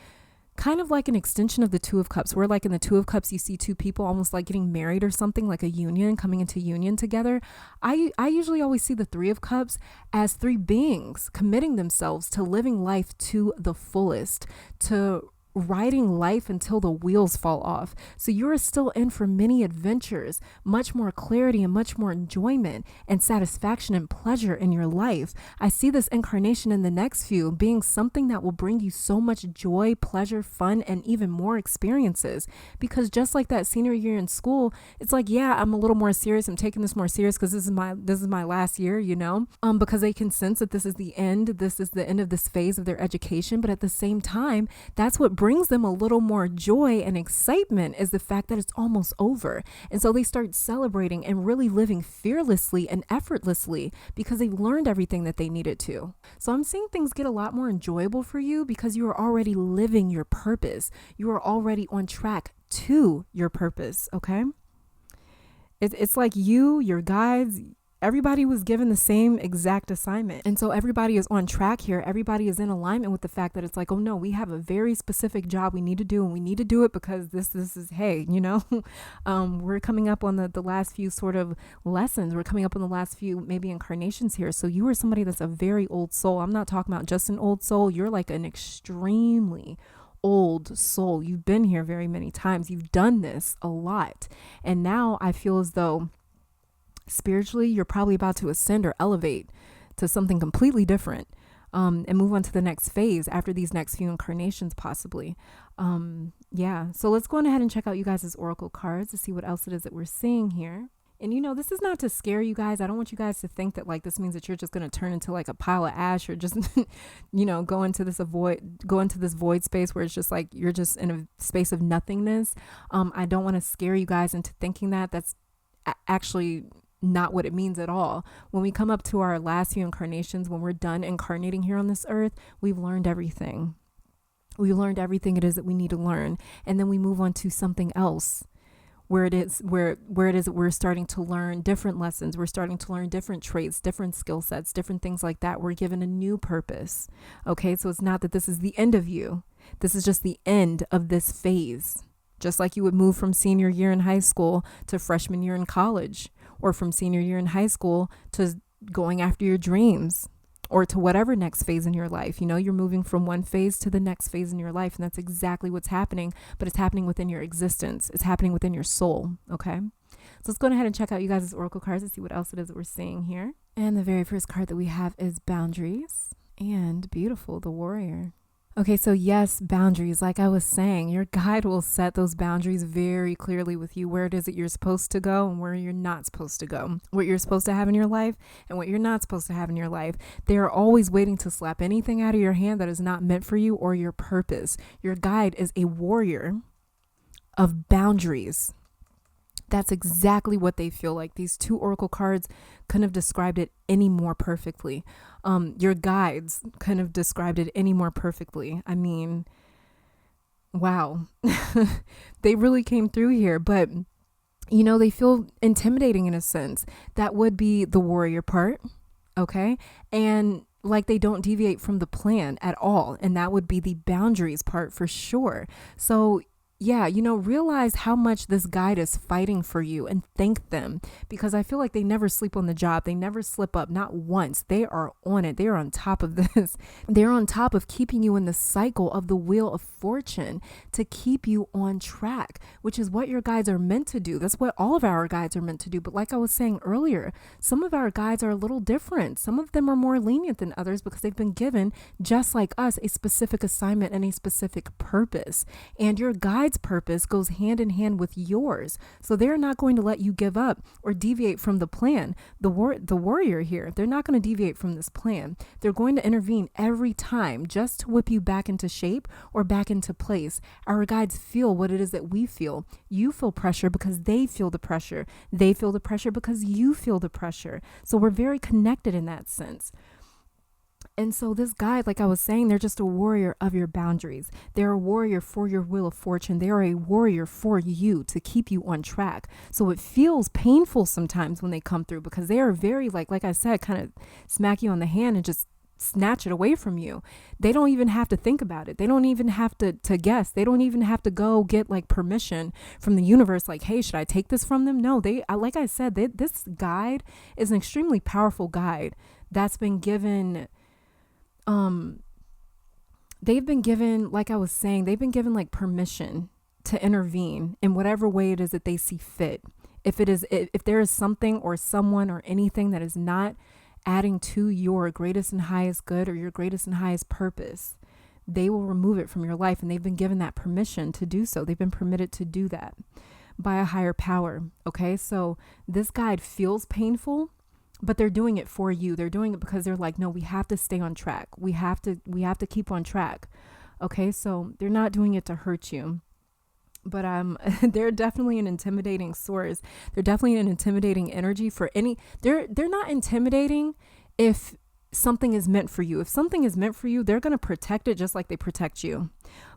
kind of like an extension of the Two of Cups, where like in the Two of Cups, you see two people almost like getting married or something, like a union, coming into union together. I usually always see the Three of Cups as three beings committing themselves to living life to the fullest, to riding life until the wheels fall off. So you're still in for many adventures, much more clarity and much more enjoyment and satisfaction and pleasure in your life. I see this incarnation in the next few being something that will bring you so much joy, pleasure, fun, and even more experiences. Because just like that senior year in school, it's like, yeah, I'm a little more serious. I'm taking this more serious because this is my last year, because they can sense that this is the end. This is the end of this phase of their education. But at the same time, that's what brings them a little more joy and excitement, is the fact that it's almost over. And so they start celebrating and really living fearlessly and effortlessly because they've learned everything that they needed to. So I'm seeing things get a lot more enjoyable for you because you are already living your purpose. You are already on track to your purpose. Okay. It's like your guides, everybody was given the same exact assignment. And so everybody is on track here. Everybody is in alignment with the fact that it's like, oh no, we have a very specific job we need to do, and we need to do it because this is, hey, we're coming up on the last few sort of lessons. We're coming up on the last few maybe incarnations here. So you are somebody that's a very old soul. I'm not talking about just an old soul. You're like an extremely old soul. You've been here very many times. You've done this a lot. And now I feel as though spiritually, you're probably about to ascend or elevate to something completely different, and move on to the next phase after these next few incarnations, possibly. So let's go on ahead and check out you guys' oracle cards to see what else it is that we're seeing here. And this is not to scare you guys. I don't want you guys to think that like this means that you're just going to turn into like a pile of ash, or just go into this void space where it's just like you're just in a space of nothingness. I don't want to scare you guys into thinking that. That's actually not what it means at all. When we come up to our last few incarnations, when we're done incarnating here on this earth, we've learned everything. We learned everything it is that we need to learn. And then we move on to something else where it is that we're starting to learn different lessons. We're starting to learn different traits, different skill sets, different things like that. We're given a new purpose. Okay. So it's not that this is the end of you. This is just the end of this phase. Just like you would move from senior year in high school to freshman year in college, or from senior year in high school to going after your dreams, or to whatever next phase in your life. You're moving from one phase to the next phase in your life. And that's exactly what's happening, but it's happening within your existence. It's happening within your soul. Okay. So let's go ahead and check out you guys' oracle cards to see what else it is that we're seeing here. And the very first card that we have is boundaries, and beautiful, the Warrior. Okay, so yes, boundaries. Like I was saying, your guide will set those boundaries very clearly with you, where it is that you're supposed to go and where you're not supposed to go, what you're supposed to have in your life and what you're not supposed to have in your life. They are always waiting to slap anything out of your hand that is not meant for you or your purpose. Your guide is a warrior of boundaries. That's exactly what they feel like. These two oracle cards couldn't have described it any more perfectly. Your guides couldn't have described it any more perfectly. I mean, wow. They really came through here. But, you know, they feel intimidating in a sense. That would be the warrior part. Okay. And like they don't deviate from the plan at all. And that would be the boundaries part for sure. So yeah, you know, realize how much this guide is fighting for you and thank them, because I feel like they never sleep on the job. They never slip up, not once. They are on it. They are on top of this. They're on top of keeping you in the cycle of the wheel of fortune to keep you on track, which is what your guides are meant to do. That's what all of our guides are meant to do. But like I was saying earlier, some of our guides are a little different. Some of them are more lenient than others because they've been given, just like us, a specific assignment and a specific purpose. And your guides' purpose goes hand in hand with yours. So they're not going to let you give up or deviate from the plan. The warrior here, they're not going to deviate from this plan. They're going to intervene every time just to whip you back into shape or back into place. Our guides feel what it is that we feel. You feel pressure because they feel the pressure. They feel the pressure because you feel the pressure. So we're very connected in that sense. And so this guide, like I was saying, they're just a warrior of your boundaries. They're a warrior for your wheel of fortune. They are a warrior for you to keep you on track. So it feels painful sometimes when they come through because they are very, like I said, kind of smack you on the hand and just snatch it away from you. They don't even have to think about it. They don't even have to guess. They don't even have to go get like permission from the universe. Like, hey, should I take this from them? No, like I said, this guide is an extremely powerful guide that's been given. They've been given, like I was saying, they've been given like permission to intervene in whatever way it is that they see fit. If there is something or someone or anything that is not adding to your greatest and highest good or your greatest and highest purpose, they will remove it from your life. And they've been given that permission to do so. They've been permitted to do that by a higher power. Okay. So this guide feels painful, but they're doing it for you. They're doing it because they're like, no, we have to stay on track. We have to keep on track. Okay. So they're not doing it to hurt you, but they're definitely an intimidating source. They're definitely an intimidating energy for they're not intimidating if something is meant for you. If something is meant for you, they're going to protect it just like they protect you.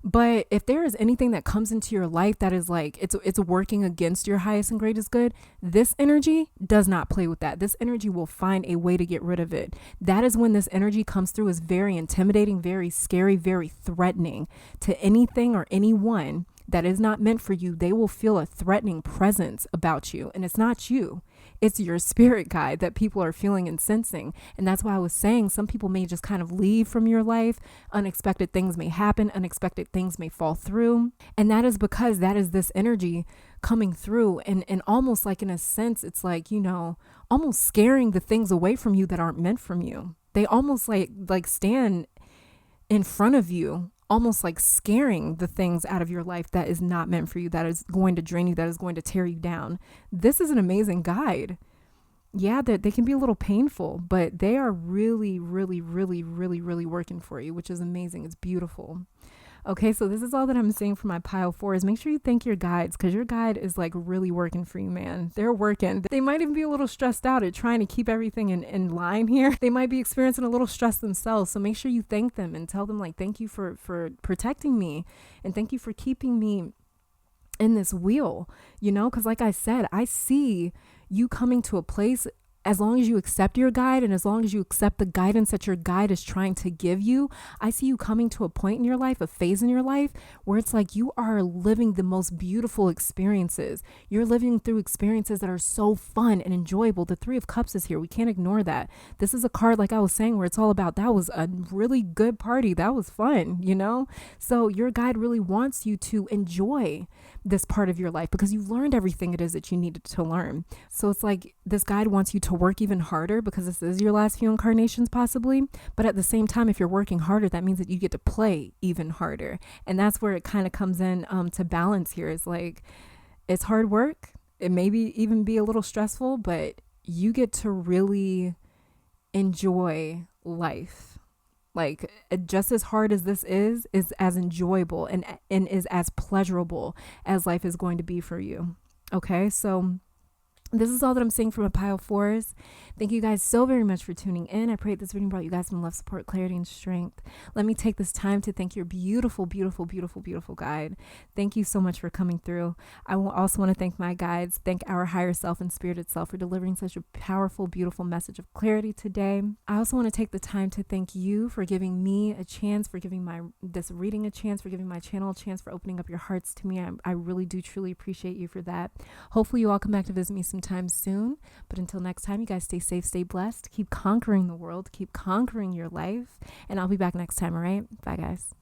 But if there is anything that comes into your life that is like, it's working against your highest and greatest good, this energy does not play with that. This energy will find a way to get rid of it. That is when this energy comes through as very intimidating, very scary, very threatening to anything or anyone that is not meant for you. They will feel a threatening presence about you. And it's not you. It's your spirit guide that people are feeling and sensing. And that's why I was saying some people may just kind of leave from your life. Unexpected things may happen. Unexpected things may fall through. And that is because that is this energy coming through. And almost like in a sense, it's like, you know, almost scaring the things away from you that aren't meant from you. They almost like stand in front of you, almost like scaring the things out of your life that is not meant for you, that is going to drain you, that is going to tear you down. This is an amazing guide. Yeah, they can be a little painful, but they are really, really, really, really, really working for you, which is amazing. It's beautiful. Okay, so this is all that I'm saying for my pile 4 is make sure you thank your guides, because your guide is like really working for you, man. They're working. They might even be a little stressed out at trying to keep everything in line here. They might be experiencing a little stress themselves. So make sure you thank them and tell them like, thank you for protecting me, and thank you for keeping me in this wheel, you know, because like I said, I see you coming to a place. As long as you accept your guide and as long as you accept the guidance that your guide is trying to give you, I see you coming to a point in your life, a phase in your life where it's like you are living the most beautiful experiences. You're living through experiences that are so fun and enjoyable. The 3 of Cups is here. We can't ignore that. This is a card, like I was saying, where it's all about that was a really good party. That was fun, you know? So your guide really wants you to enjoy this part of your life because you've learned everything it is that you needed to learn. So it's like this guide wants you to work even harder because this is your last few incarnations possibly. But at the same time, if you're working harder, that means that you get to play even harder. And that's where it kind of comes in to balance here. It's like, it's hard work. It maybe even be a little stressful, but you get to really enjoy life. Like just as hard as this is as enjoyable and is as pleasurable as life is going to be for you. Okay, so this is all that I'm seeing from a pile fours. Thank you guys so very much for tuning in. I pray this reading brought you guys some love, support, clarity, and strength. Let me take this time to thank your beautiful, beautiful, beautiful, beautiful guide. Thank you so much for coming through. I also want to thank my guides, thank our higher self and spirit itself for delivering such a powerful, beautiful message of clarity today. I also want to take the time to thank you for giving me a chance, for giving this reading a chance, for giving my channel a chance, for opening up your hearts to me. I really do truly appreciate you for that. Hopefully you all come back to visit me sometime soon. But until next time, you guys stay safe, stay blessed, keep conquering the world, keep conquering your life, and I'll be back next time, all right? Bye, guys.